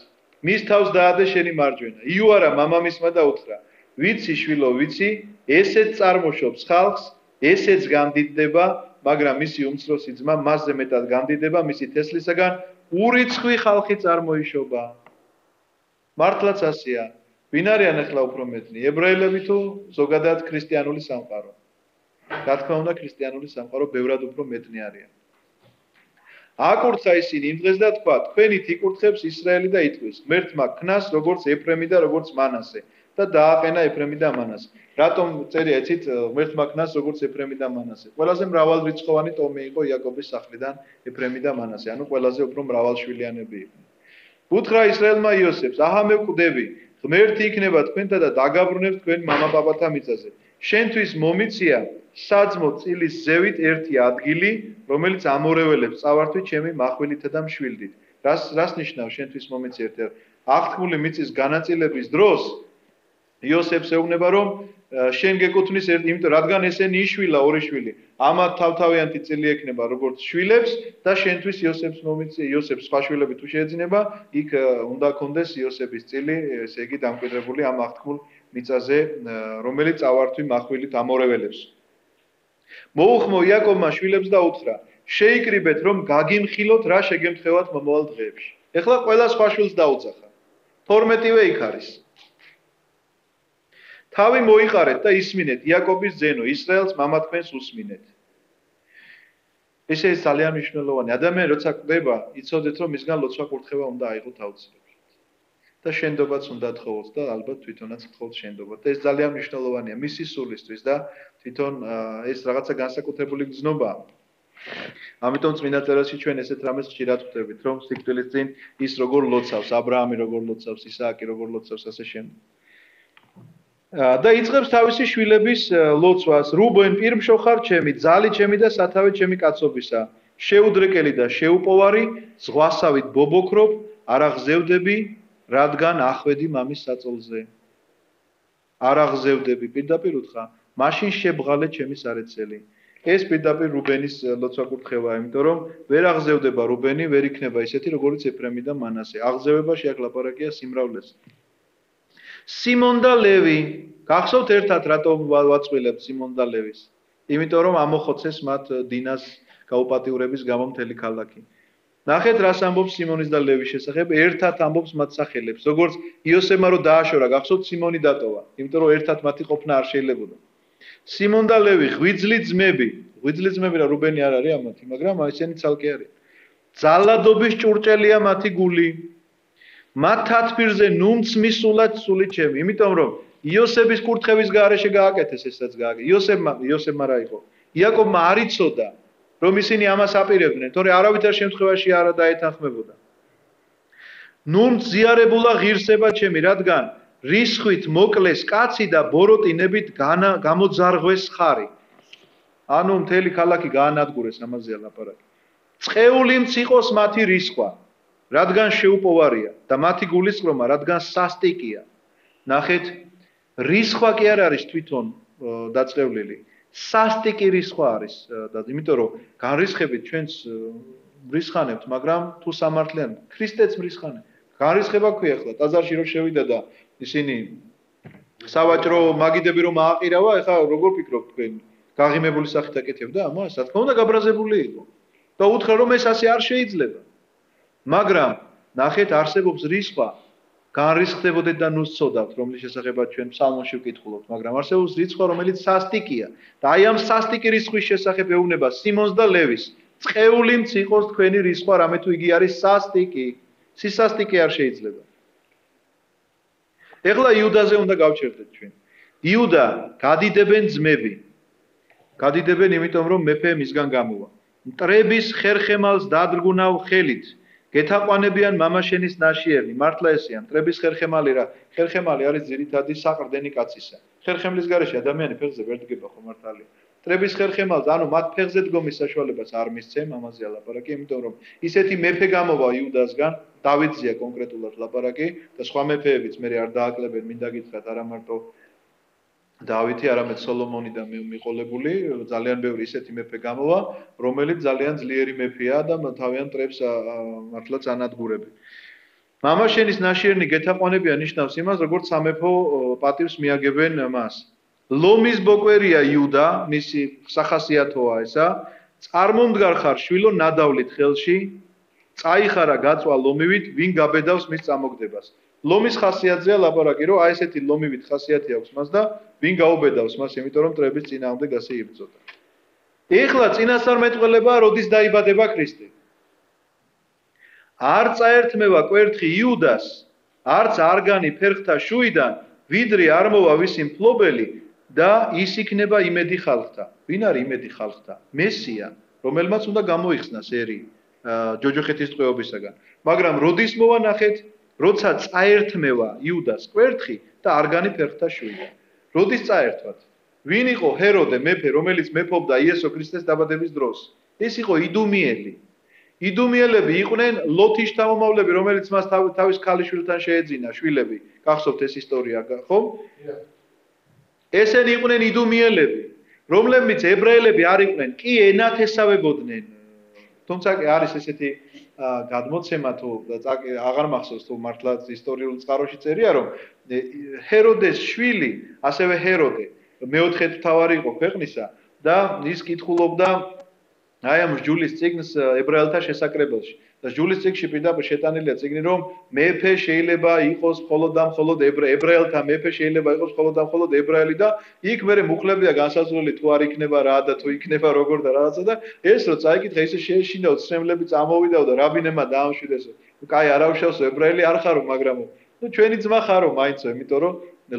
მის თავს დაადე შენი მარჯვენა. იუარა მამამისმა და უთხრა: ვიცი შვილო, ვიცი, ესეც წარმოშობს ხალხს, ესეც გამდიდდება, მაგრამ მისი უმცროსი ძმა მასზე მეტად გამდიდდება, მისი თესლისაგან ურიცხვი ხალხი წარმოიშობა. მართლაც ასეა. ვინ არიან ახლა უფრო მეტნი? ებრაელები თუ ზოგადად ქრისტიანული სამყარო? რა თქმა უნდა, ქრისტიანული სამყარო ბევრად უფრო მეტნი არიან. აკურთხა ისინი იმ დღეს და თქვა: თქვენით იკურთხებს ისრაელი და იტყვის: ღმერთმა ქნას როგორც ეფრემი და როგორც მანასე. და დააყენა ეფრემი და მანასე. რატომ წერია იცით ღმერთმა ქნას როგორც ეფრემი და მანასე? ყველაზე მრავალრიცხოვანი ტომი იყო იაკობის სახლიდან ეფრემი და მანასე, ანუ ყველაზე უფრო მრავალშვილიანები იყვნენ. უთხრა ისრაელმა იოსებს: აჰა მე ვკვდები, ღმერთი იქნება თქვენთან და დაგაბრუნებს თქვენ მამაპაპათა მიწაზე. შენთვის მომიცია საძმო წილის ზევით ერთი ადგილი, რომელიც ამორეველებს წავართვით ჩემი מחვილითა და მშვილდით. რას ნიშნავს შენთვის მომიცია ერთი? აღთქმული მიწის განაწილების დროს იოსებს ეუბნება, რომ შენ გეკუთვნის იმიტომ რადგან ესენი იშვილა ორი შვილი, ამათ თავთავიანთი წილი ექნება როგორც შვილებს და შენთვის იოსებს მომიცია, იოსებს სხვა შვილები თუ შეეძინება, იქ უნდა კონდეს იოსების წილი, ესე იგი დამკვიდრებული ამ აღთქმულ მიწაზე, რომელიც წავართვი מחვილით ამორეველებს. მოუხმო იაკობმა შვილებს და უთხრა: შეიკრიბეთ, რომ გაგიმხილოთ რა შეგემთხევათ მომავალ დღეებში. ეხლა ყველა სხვა შვილს დაუძახა. 12-ვე იქ არის. თავი მოიყარეთ და ისმინეთ იაკობის ძენო, ისრაელს მამა თქვენს უსმინეთ. ესე ის ძალიან მნიშვნელოვანი. ადამიანი როცა კვდება, იცოდეთ რომ მისგან ლოცვა კურთხევა უნდა აიღოთ აუცილებლად. და შენდობაც უნდა თხოვოთ და ალბათ თვითონაც თხოვთ შენდობა. და ეს ძალიან მნიშვნელოვანია მისი სულისთვის და თვითონ ეს რაღაცა განსაკუთრებული გზნობაა. ამიტომ წმინდა წერილში ჩვენ ესეთ რამეს ხშირად ხვდებით, რომ სიკვდილის წინ ის როგორ ლოცავს, აბრაამი როგორ ლოცავს, ისააკი როგორ ლოცავს, ასე შემდეგ. და იწყებს თავისი შვილების ლოცვას. რუბენ პირმშოხარ ჩემი, ძალი ჩემი და სათავე ჩემი კაცობისა. შეუდრეკელი და შეუპოვარი, ზღვასავით ბობოქრობ, არ აღზევდები, რადგან ახვედი მამის საწოლზე. არ აღზევდები, პირდაპირ უთხრა, მაშინ შებღალე ჩემი სარეცელი. ეს პირდაპირ რუბენის ლოცვა კურთხევაა, იმიტომ რომ ვერ აღზევდება რუბენი, ვერ იქნება ისეთი, როგორც ეფრემი და მანასე. აღზევებაში აქ ლაპარაკია სიმრავლეს. სიმონ და ლევი, გახსოვთ ერთად რატომ ვაწვილებთ სიმონ და ლევის? იმიტომ რომ ამოხოცეს მათ დინას გაუპატიურების გამო მთელი ქალაქი. ნახეთ რას ამბობს სიმონის და ლევის შესახებ, ერთად ამბობს მათ სახელებს. როგორც იოსებმა რო დააშორა, გახსოვთ სიმონი დატოვა, იმიტომ რომ ერთად მათი ყოფნა არ შეიძლებოდა. სიმონ და ლევი ღვიძლი ძმები რა რუბენი არ არის ამათი, მაგრამ ისინი ცალკე არის. ძალადობის ჭურჭელია მათი გული. მათ თათბირზე ნუნც მისულად სული ჩემი, იმიტომ რომ იოსების კურთხევის გარეშე გააკეთეს ესაც გააკეთეს. იოსებმა რა იყო? იაკობმა არ იცოდა, რომ ისინი ამას აპირებდნენ, თორე არავითარ შემთხვევაში არ დაეთანხმებოდა. ნუნც ზიარებულა ღირსება ჩემი, რადგან რისხვით მოკლეს კაცი და ბოროტინებით გამოძარღვეს ხარი. ანუ მთელი ქალაქი გაანადგურეს, ამაზეა ლაპარაკი. წყეული მციყოს მათი რისხვა, რადგან შეუპოვარია და მათი გულისწყრომა, რადგან სასტიკია. ნახეთ, რისხვა კი არ არის თვითონ დაწყევლილი. სასტიკი რისხვა არის და იმიტომ რომ განრისხებით ჩვენს მრისხანებთ, მაგრამ თუ სამართლიან ქრისტეც მრისხანებთ. განრისხება ქვია ახლა ტაძარში რომ შევიდა და ისინი სავაჭრო მაგიდები რომ ააყირავა, ეხლა როგორ ფიქრობთ თქვენ? გაღიმებული სახით აკეთებდა ამას? რა თქმა უნდა გაბრაზებული იყო. და უთხრა რომ ეს ასე არ შეიძლება. მაგრამ ნახეთ არსებობს რისხვა, განრისხდებოდეთ და ნუსწოდავთ, რომლის შესახებაც ჩვენ ფსალმონში ვკითხულობთ, მაგრამ არსებობს რისხვა, რომელიც სასტიკია. და აი ამ სასტიკი რისხვის შესახებ ეუბნება სიმონს და ლევის. წყეული მციყოს თქვენი რისხვა, რამე თუ იგი არის სასტიკი. სისასტიკე არ შეიძლება. ეხლა იუდაზე უნდა გავჩერდეთ ჩვენ. იუდა გადიდებენ ძმები. გადიდებენ იმიტომ რომ მეფე მისგან გამოვა. მტრების ხერხემალს დადგუნავ ხელით. გეთაყვანებიან მამაშენის ნაშიერნი, მართლა ესეა, მტრების ხერხემალი რა, ხერხემალი არის ძირითადი საყრდენი კაცისა. ხერხემლის გარეშე ადამიანი ფეხზე ვერ დგება ხო მართალია. მტრების ხერხემალს, ანუ მათ ფეხზე დგომის საშუალებას არ მისცემ, ამაზეა ლაპარაკი, იმიტომ რომ ისეთი მეფე გამოვა იუდასგან, დავითზეა კონკრეტულად ლაპარაკი და სხვა მეფეებიც მე არ დააკლებენ, მინდა გითხრათ, არა მარტო დავითი, არამედ სოლომონი და მიყოლებული, ძალიან ბევრი ისეთი მეფე გამოვა, რომელიც ძალიან ძლიერი მეფეა და თავიანთ მტრებს მართლაც ანადგურები. მამაშენის ნაშიერნი გეთაყვანებიან ნიშნავს იმას, როგორც სამეფო პატივს მიაგებენ მას. ლომის ბოკვერია იუდა, მისი სახასიათოა ესა, წარმომდგარ ხარ შვილო ნადავლით ხელში, წაიხარა გაწვა ლომივით, ვინ გაბედავს მის წამოგდებას. ლომის ხასიათზეა ლაპარაკი, რომ აი ესეთი ლომივით ხასიათი აქვს მას და ვინ გაუბედავს მას, იმიტომ რომ მტრების წინააღმდეგ ასე იბრძოდა. ეხლა წინასწარმეტყველება როდის დაიბადება ქრისტე? არ წაერთმევა კვერთხი იუდას, არც არგანი ფერხთა შუიდან, ვიდრე არ მოვა ვისი მფლობელი და ის იქნება იმედი ხალხთა. ვინ არის იმედი ხალხთა? მესია, რომელმაც უნდა გამოიხსნას ერი ჯოჯოხეთის ტყვეობისაგან. მაგრამ როდის მოვა ნახეთ, როცა წაერთმევა იუდას კვერთხი და არგანი ფერხთა შუიდან. როდის წაერთვათ? ვინ იყო ჰეროდე მეფე, რომელიც მეფობდა იესო ქრისტეს დაბადების დროს? ეს იყო იდუმიელი. იდუმიელები იყვნენ ლოთის შთამომავლები, რომელიც მას თავის ქალიშვილთან შეეძინა შვილები. გახსოვთ ეს ისტორია, ხო? ესენი იყვნენ იდუმიელები, რომლებიც ებრაელები არ იყვნენ, კი ენათესავებოდნენ. თუმცა არის ესეთი გადმოცემა თუ აღარ მახსოვს თუ მართლა ისტორიულ წყაროში წერია, რომ ჰეროდეს შვილი, ასევე ჰეროდე მეოთხე მთავარი იყო ქვეყნისა და ის კითხულობდა აი ამ ჯულის ციგნს ებრაელთა შესაკრებელში. და ჯულის ციგში პირდაპირ შეტანილია ციგნი, რომ მეფე შეიძლება იყოს მხოლოდ და მხოლოდ ებრაელთა მეფე შეიძლება იყოს მხოლოდ და მხოლოდ ებრაელი და იქ მერე მუხლებია განსაზღვრული თუ არ იქნება რა და თუ იქნება როგორ და რაღაცა და ეს რო წაიკითხე ისე შეეშინდაო ცრემლები წამოვიდაო და რაბინებმა დაამშვიდესო. კაი არავშავსო ებრაელი არ ხარო, მაგრამ ნუ ჩვენი ძმა ხარო მაინცო, იმიტომ რომ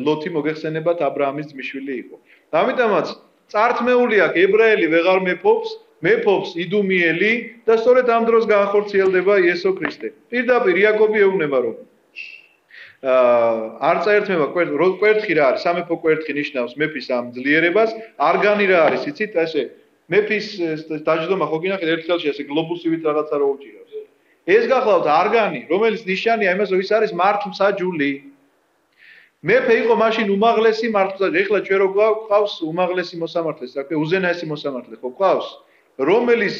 ლოთი მოგეხსენებათ აბრაამის ძმისშვილი იყო. და ამიტომაც წართმეული აქვს ებრაელი ვეღარ მეფობს იდუმიელი და სწორედ ამ დროს განხორციელდება იესო ქრისტე. პირდაპირ იაკობი ეუბნება რომ არ წაერთმება კვერთხი რა არის, სამეფო კვერთხი ნიშნავს მეფის ამ ძლიერებას, არგანი რა არის, იცით, ესე მეფის დაждდომა ხო გინახეთ ერთხელში ესე გლობუსივით რაღაცა რო უჭირავს. ეს გახლავთ არგანი, რომელიც ნიშანია იმას, რომ ის არის მართლმსაჯული. მეფე იყო მაშინ უმაღლესი მართლმსაჯული. ეხლა ჩვენ რო გვყავს უმაღლესი მოსამართლე, საქმე უზენაესი მოსამართლე ხო გვყავს? რომელიც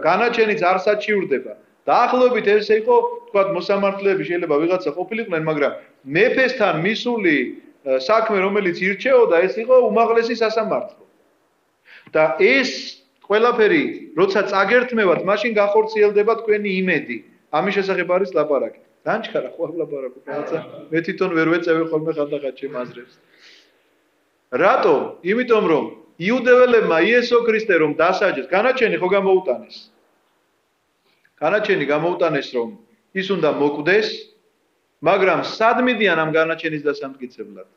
განაჩენიც არ საჩივრდება. დაახლოებით ესე იყო, თქვათ, მოსამართლეები შეიძლება ვიღაცა ყოფილიყვნენ, მაგრამ მეფესთან მისული საქმე, რომელიც ირჩეოდა, ეს იყო უმაღლესი სასამართლო. და ეს ყველაფერი, როცა წაგერთმევათ, მაშინ განხორციელდება თქვენი იმედი. ამის შესახებ არის ლაპარაკი. განჩქარა ხო ლაპარაკობ, რაღაცა მე თვითონ ვერ ვეწევი ხოლმე ხანდახან ჩემ აზრებს. რატომ? იმიტომ რომ იუდეველებმა იესო ქრისტე რომ დასაჯეს, განაჩენი ხო გამოუტანეს. განაჩენი გამოუტანეს რომ ის უნდა მოკვდეს, მაგრამ სად მიდიან ამ განაჩენის დასამტკიცებლად?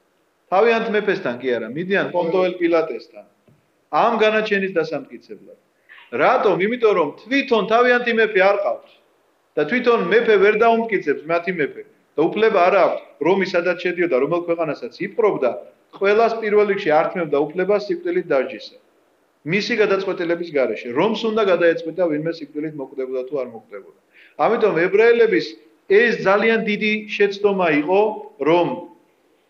თავიანთ მეფესთან კი არა, მიდიან პონტოელ პილატესთან. ამ განაჩენის დასამტკიცებლად. რატომ? იმიტომ რომ თვითონ თავიანთი მეფე არ ყავს და თვითონ მეფე ვერ დაუმტკიცებს მათი მეფე და უფლება არ აქვს რომი სადაც შედიოდა, რომელ ქვეყანასაც იპყრობდა, ყველას პირველ რიგში ართმევდა უფლებას სიკვდილით დასჯისა. მისი გადაწყვეტილების გარეშე, რომს უნდა გადაეწყვეტა ვინმე სიკვდილით მოკვდებოდა თუ არ მოკვდებოდა. ამიტომ ებრაელების ეს ძალიან დიდი შეცდომა იყო, რომ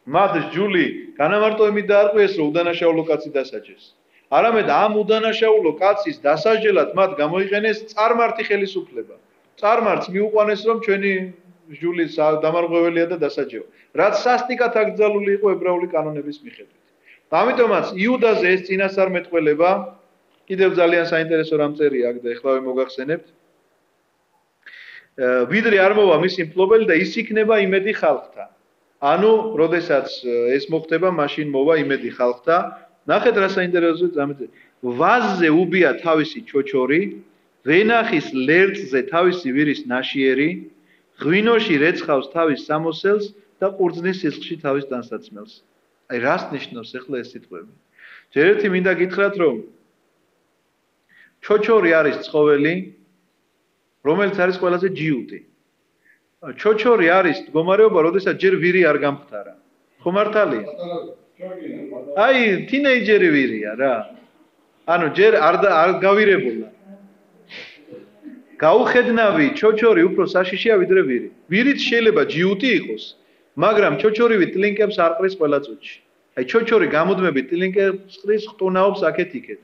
მათ ჯული განამარტოებით დაარღვიეს, რომ უდანაშაულო კაცი დასაჯეს. არამედ ამ უდანაშაულო კაცის დასაჯელად მათ გამოიყენეს წარმართი ხელისუფლება. წარმართს მიუყვანეს, რომ ჩვენი ჯულის დამარღვეველია და დასაჯეო. რაც სასტიკად აკრძალული იყო ებრაული კანონების მიხედვით. ამიტომაც იუდაზე ეს წინასწარმეტყველება კიდევ ძალიან საინტერესო რამ წერია აქ და ეხლავე მოგახსენებთ. ვიდრე არ მოვა მისი მფლობელი და ის იქნება იმედი ხალხთა. ანუ, როდესაც ეს მოხდება, მაშინ მოვა იმედი ხალხთა. ნახეთ რა საინტერესოა წამეწე. ვაზზე უბია თავისი ჩოჩორი, ვენახის ლერწზე თავისი ვირის ნაშიერი, ღვინოში რეცხავს თავის სამოსელს და ყურძნის სისხლში თავის ტანსაცმელს. აი რას ნიშნავს ახლა ეს სიტყვები? ჯერ ერთი მინდა გითხრათ, რომ ჩოჩორი არის ცხოველი, რომელიც არის ყველაზე ჯიუტი. ჩოჩორი არის მდგომარეობა, როდესაც ჯერ ვირი არ გამხდარა. ხო მართალია? აი, თინეიჯერი ვირია რა. ანუ ჯერ არ გავირებულა. გაუხედნავი ჩოჩორი უფრო საშიშია ვიდრე ვირი. ვირიც შეიძლება ჯიუტი იყოს, მაგრამ ჩოჩორივი ტლინკებს არ ყრის ყველა წუთში. აი ჩოჩორი გამუდმებით ტლინკებს ყრის, ხტუნაობს აქეთ-იქეთ.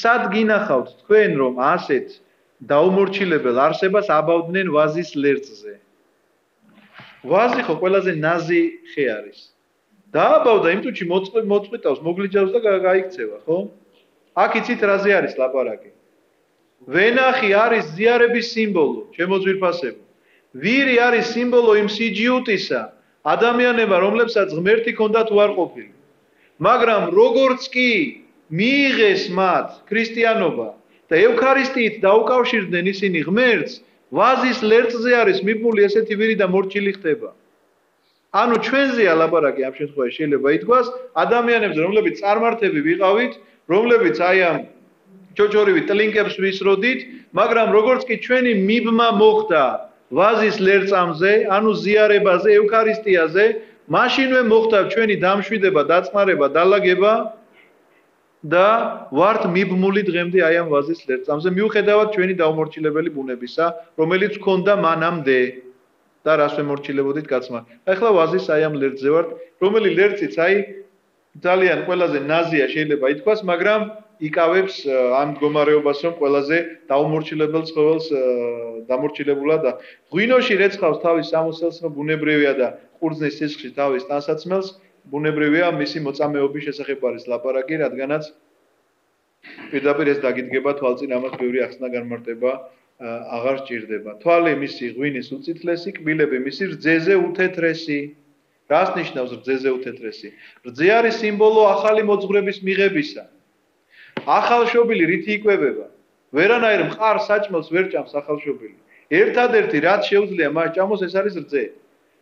სად გინახავთ თქვენ, რომ ასეთ დაუმორჩილებელ არსებას აბავდნენ ვაზის ლერწზე? ვაზი ხო ყველაზე ნაზი ხე არის. დააბავდა იმ წუთში მოწყვიტავს, მოგლიჯავს და გაიქცევა, ხო? აქ იცით რაზე არის ლაპარაკი? ვენახი არის ზიარების სიმბოლო, ჩემო ძვირფასებო. ვირი არის სიმბოლო იმ სიჯიუტისა, ადამიანებმა, რომლებსაც ღმერთი ჰქონდათ უარყოფილი. მაგრამ როგორც კი მიიღეს მათ ქრისტიანობა და ევქარისტიით დაუკავშირდნენ ისინი ღმერთს, ვაზის ლერწზე არის მიბმული ესეთი ვირი და მორჩილი ხდება. ანუ ჩვენზეა ლაპარაკი ამ შემთხვევაში შეიძლება ითქვას, ადამიანებზე, რომლებიც წარმართები ვიყავით, რომლებიც აი ამ ჩოჩორივი ტლინკებს ვისროდით, მაგრამ როგორც კი ჩვენი მიბმა მოხდა ვაზის ლერწამზე, ანუ ზიარებაზე, ევქარისტიაზე, მაშინვე მოხდა ჩვენი დამშვიდება, დაწყნარება, დალაგება და ვართ მიბმული დღემდე აი ამ ვაზის ლერწამზე, მიუხედავად ჩვენი დაუმორჩილებელი ბუნებისა, რომელიც ჰქონდა მანამდე და რას ვემორჩილებოდით კაცმა. ახლა ვაზის აი ამ ლერწზე ვართ, რომელი ლერწიც აი ძალიან ყველაზე ნაზია შეიძლება ითქვას, მაგრამ იკავებს ამ მდგომარეობას, რომ ყველაზე დაუმორჩილებელ ცხოველს დამორჩილებულად და ღვინოში რეცხავს თავის სამოსელს, რომ ბუნებრივია და ყურძნის სისხლში თავის ტანსაცმელს, ბუნებრივია მისი მოწამეობის შესახებ არის ლაპარაკი, რადგანაც პირდაპირ ეს დაგიდგება თვალწინ ამას ბევრი ახსნა განმარტება აღარ სჭირდება. თვალი მისი ღვინის უწითლესი, კბილები მისი რძეზე უთეთრესი. რას ნიშნავს რძეზე უთეთრესი? რძე არის სიმბოლო ახალი მოძღვრების მიღებისა. ახალშობილი რითი იკვებება? ვერანაირ მყარ საჭმელს ვერ ჭამს ახალშობილი. ერთადერთი რაც შეუძლია მას ჭამოს ეს არის რძე.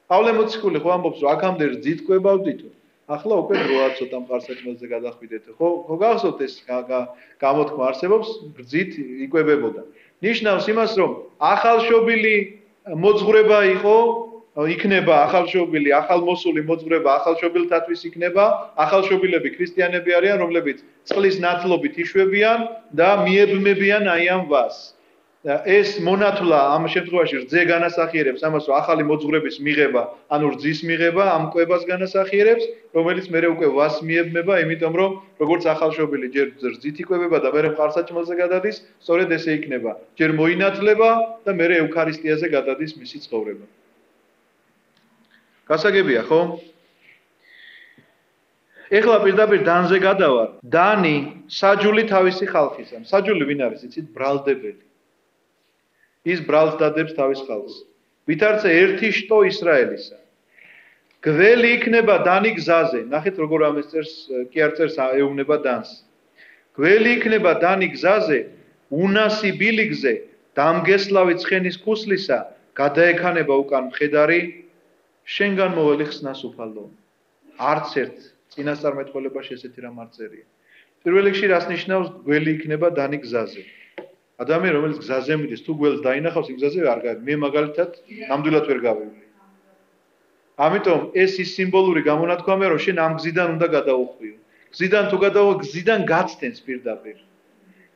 პავლე მოციქული ხო ამბობს რომ აქამდე რძით კვებავდითო. ახლა უკვე დროა ცოტა მყარ საჭმელზე გადახვიდეთ. ხო გახსოვთ ეს გამოთქმა არსებობს რძით იკვებებოდა. ნიშნავს იმას რომ ახალშობილი მოძღვრება იყო იქნება ახალშობილი, ახალმოსული მოძღვრება ახალშობილთათვის იქნება, ახალშობილები ქრისტიანები არიან, რომლებიც წყლის ნათლობით იშვებიან და მიებმებიან აი ამ ვას. ეს მონათლა ამ შემთხვევაში რძე განასახიერებს ამას, რომ ახალი მოძღვრების მიღება, ანუ რძის მიღება ამ კვებას განასახიერებს, რომელიც მერე უკვე ვას მიებმება, იმიტომ რომ როგორც ახალშობილი ჯერ რძით იკვებება და მერე მყარსაჭმელზე გადადის, სწორედ ესე იქნება. ჯერ მოინათლება და მერე ევქარისტიაზე გადადის მისი ცხოვრება. გასაგებია, ხო? ეხლა პირდაპირ დანზე გადავარ. დანი საჯული თავისი ხალხისა. საჯული ვინ არის, იცით? ბრალდებელი. ის ბრალს დადებს თავის ხალხს. ვითარცა ერთი შტო ისრაელისა. გველი იქნება დანი გზაზე. ნახეთ როგორ ამას წერს, კი არ წერს ეუბნება დანს. გველი იქნება დანი გზაზე, უნასი ბილიგზე, დამგესლავი ცხენის ქუსლისა, გადაექანება უკან მხედარი, შენგან მოველი ხსნას უფალო. არც ერთ წინასწარმეტყველებაში ესეთი რამ არ წერია. პირველ რიგში რას ნიშნავს გველი იქნება დანი გზაზე? ადამიანი რომელიც გზაზე მიდის, თუ გველს დაინახავს, იმ გზაზე არ გავა. მე მაგალითად ნამდვილად ვერ გავივლი. ამიტომ ეს ის სიმბოლური გამონათქვამია, რომ შენ ამ გზიდან უნდა გადაუხვიო. გზიდან თუ გადაუხვი, გზიდან გაცდენს პირდაპირ.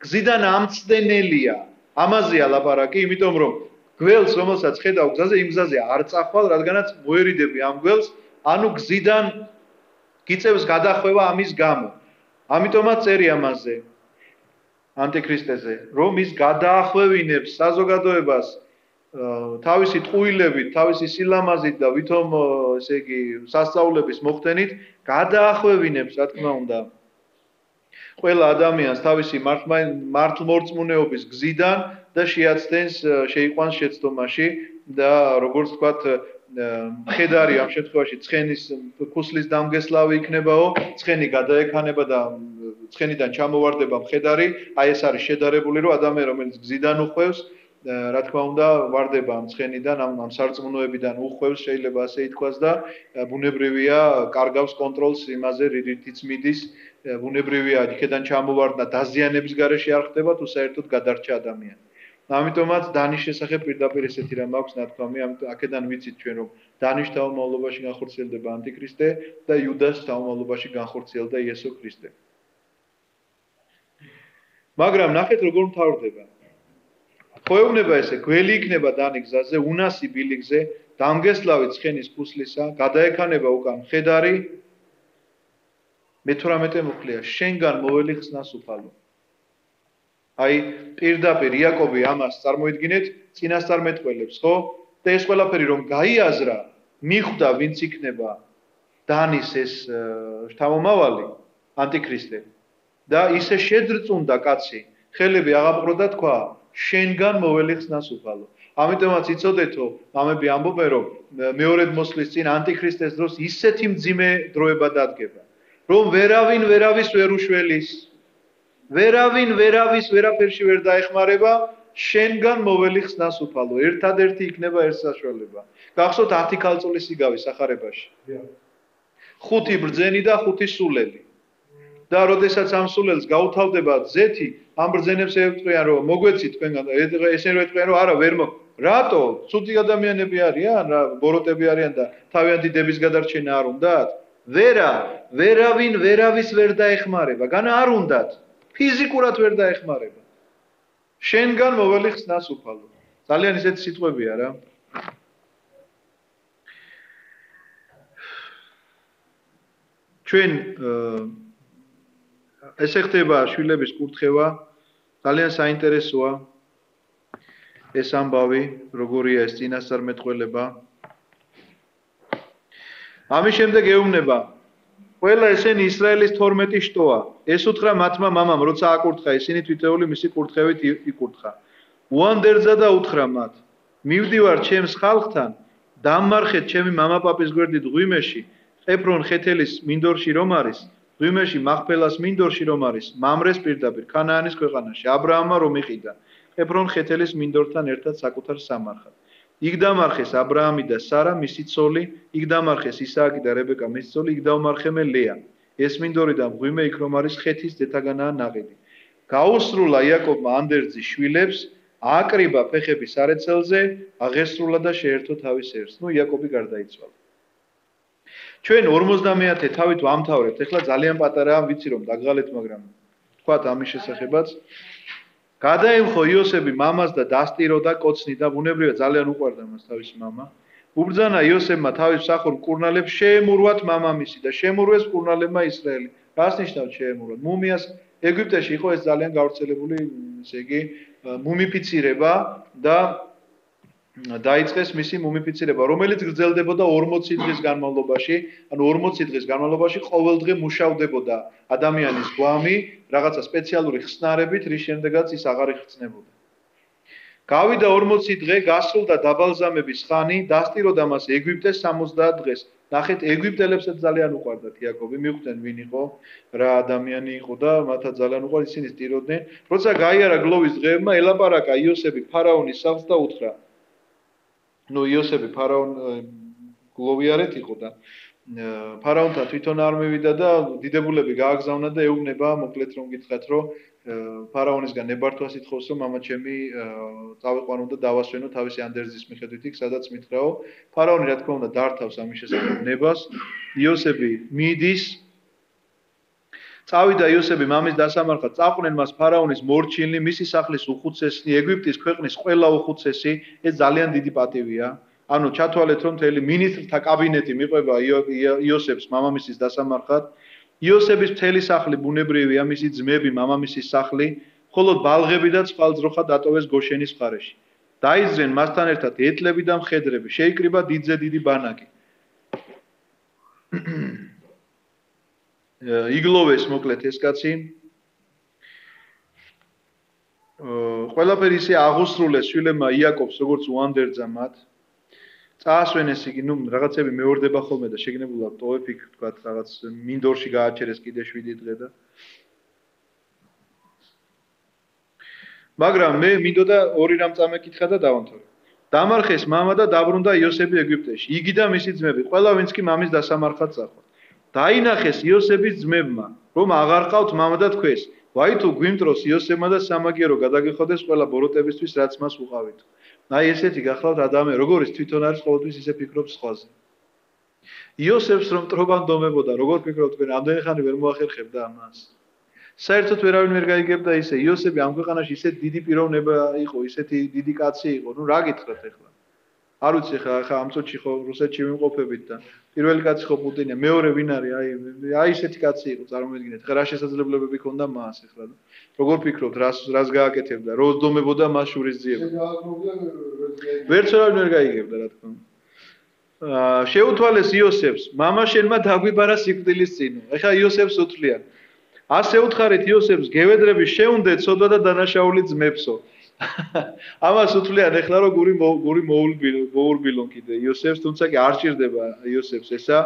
გზიდან ამცდენელია. ამაზეა ლაპარაკი, იმიტომ რომ გველს რომელსაც ხედავ გზაზე, იმ გზაზე არ წახვალ, რადგანაც მოერიდები ამ გველს, ანუ გზიდან გიწევს გადახვევა ამის გამო. ამიტომაც წერია ამაზე ანტიქრისტეზე, რომ ის გადაახვევინებს საზოგადოებას თავისი ტყუილებით, თავისი სილამაზით და ვითომ ესე იგი სასწაულების მოხდენით გადაახვევინებს, რა თქმა უნდა, ყველა ადამიანს თავისი მართლმორწმუნეობის გზიდან და შეაცდენს, შეიყვანს შეცდომაში და როგორც ვთქვათ, მხედარი ამ შემთხვევაში ცხენის ქუსლის დამგესლავი იქნებაო, ცხენი გადაექანება და ცხენიდან ჩამოვარდება მხედარი, აი ეს არის შედარებული, რომ ადამიანი რომელიც გზიდან უხვევს, რა თქმა უნდა, ვარდება ამ ცხენიდან, ამ სარწმუნოებიდან უხვევს, შეიძლება ასე ითქვას და ბუნებრივია, კარგავს კონტროლს იმაზე, რითიც მიდის, ბუნებრივია, იქიდან ჩამოვარდნა დაზიანების გარეშე არ ხდება, თუ საერთოდ გადარჩა ადამიანი. ამიტომაც დანის შესახებ პირდაპირ ესეთი რამ აქვს ნათქვამი, ამიტომ აქედან ვიცით ჩვენ რომ დანის თავმოყრობაში განხორციელდება ანტიქრისტე და იუდას თავმოყრობაში განხორციელდა იესო ქრისტე. მაგრამ ნახეთ როგორ მთავრდება. ხოეუბნება ესე, გველი იქნება დანი გზაზე, უნასი ბილიგზე, დამგესლავი ცხენის ქუსლისა, გადაექანება უკან მხედარი. მე-18 მუხლია, შენგან მოველი ხსნას უფალო. აი პირდაპირ იაკობი ამას წარმოიდგინეთ წინასწარმეტყველებს, ხო? და ეს ყველაფერი რომ გაიაზრა, მიხვდა ვინც იქნება დანის ეს შთამომავალი ანტიქრისტე და ისე შეძრწუნდა კაცი, ხელები აღაპყრო და თქვა, შენგან მოველი ხსნას უფალო. ამიტომაც იცოდეთო, ამები ამბობენ რომ მეორედ მოსვლის წინ ანტიქრისტეს დროს ისეთი მძიმე დროება დადგება, რომ ვერავინ ვერავის ვერ უშველის. ვერავინ ვერავის ვერაფერში ვერ დაეხმარება, შენგან მოველი ხსნას უფალო. ერთადერთი იქნება ერთ საშუალება. გახსოვთ 10 ქალწულის სიგავი სახარებაში. 5 ბრძენი და 5 სულელი. და როდესაც ამ სულელს გაუთავდება ზეთი, ამ ბრძენებს ევწყვიან რომ მოგვეცით თქვენგან და ესენ რო ეტყვიან რომ არა ვერ მოგ. რატო? ცუდი ადამიანები არიან, რა ბოროტები არიან და თავიანთი დების გადარჩენა არ უნდათ? ვერავინ ვერავის ვერ დაეხმარება. განა არ უნდათ. ფიზიკურად ვერ დაეხმარება. შენგან მოველი ხსნას უფალო. ძალიან ისეთი სიტყვებია რა. ჩვენ ესე ხდება შვილების კურთხევა, ძალიან საინტერესოა ეს ამბავი, როგორია ეს წინასწარმეტყველება. ამის შემდეგ ეუბნება ყველა ესენი ისრაელის 12 შტოა. ეს უთხრა მათმა მამამ, როცა აკურთხა, ისინი თვითეული მისი კურთხევით იკურთხა. უანდერძა და უთხრა მათ: მივდივარ ჩემს ხალხთან, დამმარხეთ ჩემი მამაპაპის გვერდით ღვიმეში, ყეფრონ ხეთელის მინდორში რომ არის, ღვიმეში მახფელას მინდორში რომ არის, მამრეს პირდაპირ ქანაანის ქვეყანაში, აბრაამმა რომ იყიდა, ყეფრონ ხეთელის მინდორთან ერთად საკუთარ სამარხად. იქ დამარხეს აბრაამი და სარა, მისი ცოლი, იქ დამარხეს ისააკი და რებეკა, მისი ცოლი, იქ დაუმარხემე ლეა. ეს მინდორი და ღვიმე იქ რომ არის ხეთის დეთაგანაა ნაყიდი. გაუსრულა იაკობმა ანდერძის შვილებს, ააკრიბა ფეხები სარეცელზე, აღესრულა და შეერთო თავის ერს. იაკობი გარდაიცვალა. ჩვენ 50-ე თავით ვამთავრებთ. ეხლა ძალიან პატარაა, ვიცი რომ დაგღალეთ, მაგრამ თქვათ ამის შესახებაც. გადაემხო იოსები მამას და დასტირო და კოცნი და ბუნებრივია ძალიან უყვარდა მას თავისი მამა. უბრძანა იოსებმა თავის მსახურ მკურნალებს შეემურვათ მამამისი და შემურვეს მკურნალებმა ისრაელი. რას ნიშნავს შეემურვათ? მუმიას ეგვიპტეში იყო ეს ძალიან გავრცელებული, ესე იგი, მუმიფიცირება და დაიწყეს მისი მუმიფიცირება, რომელიც გრძელდებოდა 40 დღის განმავლობაში, ანუ 40 დღის განმავლობაში ყოველდღე მუშავდებოდა ადამიანის გვამი რაღაცა სპეციალური ხსნარებით, რის შემდეგაც ის აღარ იხსნებოდა. გავიდა 40 დღე, გასრულდა დაბალზამების ხანი, დასტიროდა მას ეგვიპტეს 70 დღეს. ნახეთ, ეგვიპტელებსაც ძალიან უყვარდათ იაკობი, მიხვდნენ ვინ იყო, რა ადამიანი იყო და მათაც ძალიან უყვარდა, ისინი სტიროდნენ. როცა გაიარა გლოვის დღეებმა, ელაპარაკა იოსები ფარაონის სახლს და უთხრა: იოსები ფარაონ გლოვიარეთ იყო და ფარაონთან თვითონ არ მივიდა და დიდებულები გააგზავნა და ეუბნება, მოკლედ რომ გითხრათ, რომ ფარაონისგან ნებართვას ითხოვს, რომ მამა ჩემი წავიყვანო და დავასვენო თავისი ანდერძის მიხედვით იქ, სადაც მითხრაო. ფარაონი რა თქმა უნდა დართავს ამის შესახებ ნებას. იოსები მიდის. წავიდა იოსები მამის დასამარხად, წაყვნენ მას ფარაონის მორჩილნი, მისი სახლის უხუცესი, ეგვიპტის ქვეყნის ყველა უხუცესი, ეს ძალიან დიდი პატივია. ანუ ჩათვალეთ, რომ მთელი მინისტრთა კაბინეტი მიყვება იოსებს მამამისის დასამარხად. იოსების მთელი სახლი ბუნებრივია, მისი ძმები, მამამისის სახლი, მხოლოდ ბალღები და წყალძროხა დატოვეს გოშენის მხარეში. დაიძრენ მასთან ერთად ეტლები და მხედრები, შეიკრიბა დიდზე დიდი ბანაკი. იგლოვეს მოკლედ ეს კაცი. ყველაფერი ისე აღუსრულეს შვილებმა იაკობს, როგორც უანდერძა მათ. წაასვენეს იგი, რაღაცები მეორდება ხოლმე და შეგნებულად ტოვებ იქ, თქვათ, რაღაც მინდორში გააჩერეს კიდე 7 დღე და. მაგრამ მე მინდოდა ორი რამ წამეკითხა და დავამთავრე. დამარხეს მამა და დაბრუნდა იოსები ეგვიპტეში. იგი და მისი ძმები, ყველა ვინც კი მამის დასამარხად წახვდა. დაინახეს იოსების ძმებმა, რომ აღარ ყავთ მამა და თქვეს: ვაი თუ გვიმტროს იოსებმა და სამაგიერო გადაგიხოდეს ყველა ბოროტებისთვის, რაც მას უყავით. აი ესეთი გახლავთ ადამიანი, როგორიც თვითონ არის ყოველთვის ისე ფიქრობს სხვაზე. იოსებს რომ ტრობანდომებოდა, როგორ ფიქრობთ თქვენ, ამდენი ხანი ვერ მოახერხებდა ამას. საერთოდ ვერავინ ვერ გაიგებდა ისე. იოსები ამ ქვეყანაში ისეთ დიდი პიროვნება იყო, ისეთი დიდი კაცი იყო. რა გითხრათ ახლა? არ ვიცი ხა ამ წუთში ხო რუსეთში ვიმყოფებით და პირველი კაცი ხო პუტინია, მეორე ვინ არის? აი ესეთი კაცი იყო, წარმოიდგინეთ. ხა რა შესაძლებლობები ჰქონდა მას ახლა? როგორ ფიქრობთ, რას გააკეთებდა? როს დომებოდა მას შურისძიება? ვერც ვერ გაიგებდა რა თქმა უნდა. შეუთვალეს იოსებს, მამა შენმა დაგვიბარა სიკვდილის წინო. ეხლა იოსებს უთვლიან. ასე უთხარით იოსებს, გევედრები შეუნდეთ სოდა და დანაშაული ძმებსო. ამას უთვლიან ეხლა რომ გური მოურბილონ კიდე იოსებს, თუმცა კი არ ჭირდება იოსებს ესა.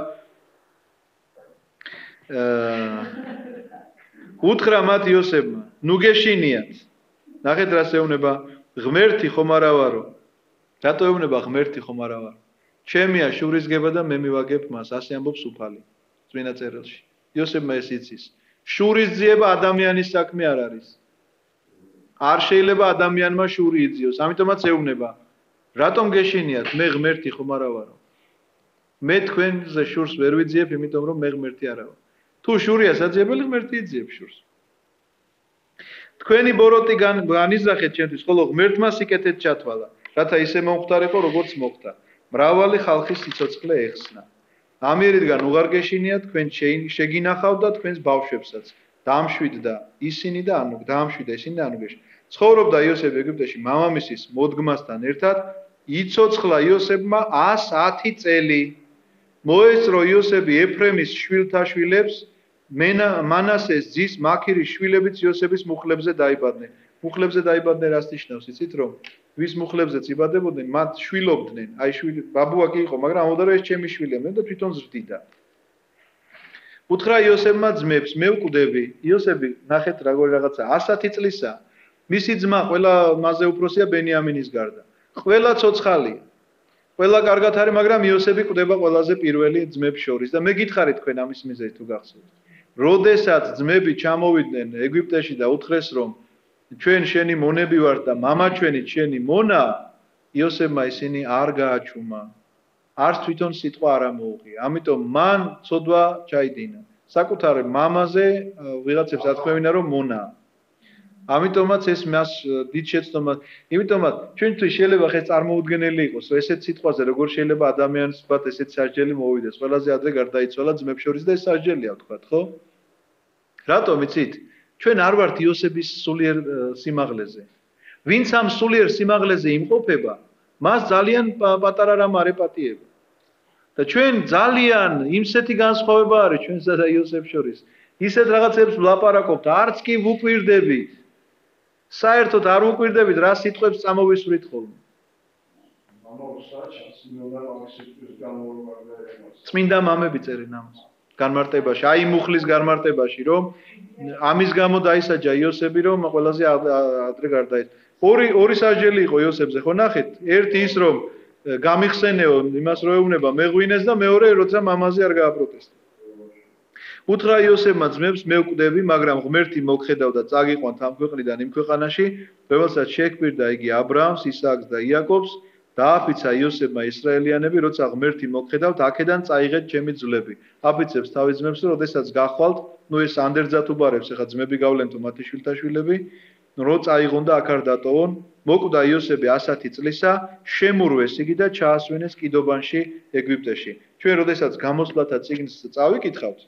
უთხრა მათ იოსებმა, ნუ გეშინიათ. ნახეთ რას ეუბნება, ღმერთი ხომ არა ვარო? რატო ეუბნება ღმერთი ხომ არა ვარო? ჩემია შურისგება და მე მივაგებ მას, ასე ამბობს უფალი წმინდა წერილში. იოსებმა ეს იცის. შურისძიება ადამიანის საქმე არ არის. არ შეიძლება ადამიანმა შური იძიოს, ამიტომაც ეუბნება, რატომ გეშინიათ, მე ღმერთი ხომ არა ვარო? მე თქვენზე შურს ვერ ვიძიებ, იმიტომ რომ მე ღმერთი არა ვარ. თუ შურია საძიებელი, ღმერთი იძიებს შურს. თქვენი ბოროტი განიზრახეთ ჩემთვის, ხოლო ღმერთმა სიკეთეთ ჩათვალა, რათა ისე მომختارიყო, როგორც მოხდა. მრავალი ხალხის სიცოცხლე ეხსნა. ამიერიდან უღარ გეშინიათ, თქვენ შეგინახავთ და თქვენს ბავშვებსაც. დაამშვიდდა ისინი და ანუგეში. ცხოვრობდა იოსები ეგვიპტეში მამამისის მოდგმასთან ერთად, იცოცხლა იოსებმა 110 წელი. მოესწრო იოსები ეფრემის შვილთაშვილებს, მანასეს ძის მაქირის შვილებიც იოსების მუხლებზე დაიბადნენ. მუხლებზე დაიბადნენ რას ნიშნავს, იცით რომ? ვის მუხლებზეც იბადებოდნენ, მათ შვილობდნენ. აი ბაბუა კი იყო, მაგრამ ამოდარ ეს ჩემი შვილია, მე და თვითონ ზრდიდა. უთხრა იოსებმა ძმებს, მე ვკვდები, იოსები, ნახეთ როგორი რაღაცა, 100 წლისა. მისი ძმა ყველა მასზე უფროსია ბენიამინის გარდა. ყველა ცოცხალია. ყველა კარგად არის, მაგრამ იოსები კვდება ყველაზე პირველი ძმებს შორის და მე გითხარით თქვენ ამის მიზეზი თუ გახსოვთ. როდესაც ძმები ჩამოვიდნენ ეგვიპტეში და უთხრეს რომ ჩვენ შენი მონები ვართ და მამა ჩვენი შენი მონა, იოსებმა ისინი არ გააჩუმა. არც თვითონ სიტყვა არ ამოუღია. ამიტომ მან ცოდვა ჩაიდინა. საკუთარ მამაზე ვიღაცებს ათქვევინა რომ მონა. ამიტომაც ეს მას დიდ შეცდომას, იმიტომაც ჩვენთვის შეიძლება ხეს წარმოუდგენელი იყოს, რომ ესეთ სიტყვაზე როგორ შეიძლება ადამიანს ვთქვათ ესეთ სასჯელი მოვიდეს. ყველაზე ადრე გარდაიცვალა ძმებს შორის და ეს სასჯელია ვთქვათ, ხო? რატომ იცით? ჩვენ არ ვართ იოსების სულიერ სიმაღლეზე. ვინც ამ სულიერ სიმაღლეზე იმყოფება, მას ძალიან პატარა რამ არ ეპატიება. და ჩვენ ძალიან იმსეთი განსხვავება არის ჩვენსა და იოსებს შორის. ისეთ რაღაცებს ვლაპარაკობთ, არც კი ვუკვირდებით. საერთოდ არ ვუკვირდებით, რა სიტყვებს წამოვისვრით ხოლმე. წმინდა მამები წერენ ამას. განმარტებაში, აი მუხლის განმარტებაში, რომ ამის გამო დაისაჯა იოსები, რომ ყველაზე ადრე გარდაიცვალა. ორი სასჯელი იყო იოსებზე, ხო ნახეთ? ერთი ის რომ გამიხსენეო იმას რო ეუბნება მეღვინეს და მეორე როცა მამაზე არ გააპროტესტა. უთხრა იოსებმა ძმებს მე ვკვდები, მაგრამ ღმერთი მოგხედავ და წაგიყვანთ ამ ქვეყნიდან იმ ქვეყანაში, რომელსაც შეექმნიდა იგი აბრაამს, ისააკს და იაკობს, დააფიცა იოსებმა ისრაელიანები, როცა ღმერთი მოგხედავთ, აქედან წაიღეთ ჩემი ძვლები. აფიცებს თავის ძმებს, რომ როდესაც გახვალთ, ნუ ეს ანდერძათ უბარებს, ეხლა ძმები გავლენთო მათი შვილთაშვილები, რო წაიღონ და აქ არ დატოვონ, მოკვდა იოსები 100 წლისა, შემურვეს იგი და ჩაასვენეს კიდობანში ეგვიპტეში. ჩვენ როდესაც გამოსვლათა წიგნს წავიკითხავთ,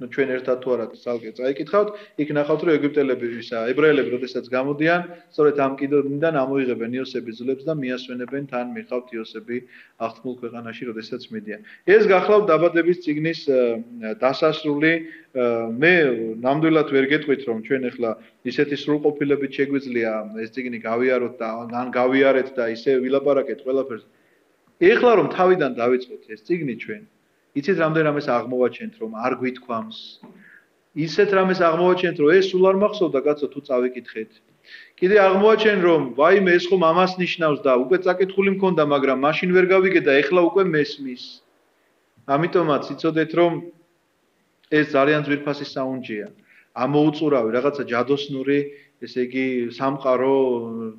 ну ჩვენ ერთად თუ არა ძალკე წაიკითხავთ, იქ ნახავთ რომ ეგვიპტელები ისა ებრაელები როდესაც გამოდიან, სწორედ ამ კიდობიდან ამოიღებენ იოსების ძვლებს და მიასვენებენ თან მიხავთ იოსები აღთქმულ ქვეყანაში როდესაც მიდიან. ეს გახლავთ დაბადების წიგნის დასასრული, მე ნამდვილად ვერ გეტყვით რომ ჩვენ ახლა ისეთი სრულყოფილებით შეგვიძლია ეს წიგნი გავიაროთ და ან გავიარეთ და ისე ვილაპარაკეთ ყველაფერს. ეხლა რომ თავიდან დავიწყოთ ეს წიგნი ჩვენ იცით რამდენ რამეს აღმოვაჩენთ რომ არ გვითქვამს. ისეთ რამეს აღმოვაჩენთ რომ ეს სულ არ მახსოვდა კაცო თუ წავიკითხეთ. კიდე აღმოვაჩენ რომ ვაიმე ეს ხომ ამას ნიშნავს და უკვე წაკითხული მქონდა, მაგრამ მაშინ ვერ გავიგე და ეხლა უკვე მესმის. ამიტომაც იცოდეთ რომ ეს ძალიან ძვირფასი საუნჯეა. ამოუწურავი რაღაცა ჯადოსნური, ესე იგი სამყარო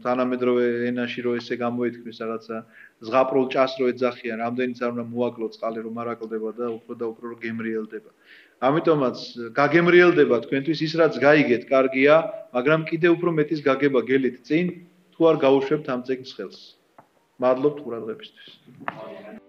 თანამედროვე ენაში რო ესე გამოითქმის რაღაცა ზღაპრულ ჭას რო ეძახიან, რამდენიც არ უნდა მოაკლო წყალი რომ არ აკლდება და უფრო რომ გემრიელდება. ამიტომაც გაგემრიელდება თქვენთვის ის რაც გაიგეთ, კარგია, მაგრამ კიდე უფრო მეტის გაგება გელით წინ თუ არ გაუშვებთ ამ წიგნს ხელს. მადლობთ ყურადღებისთვის.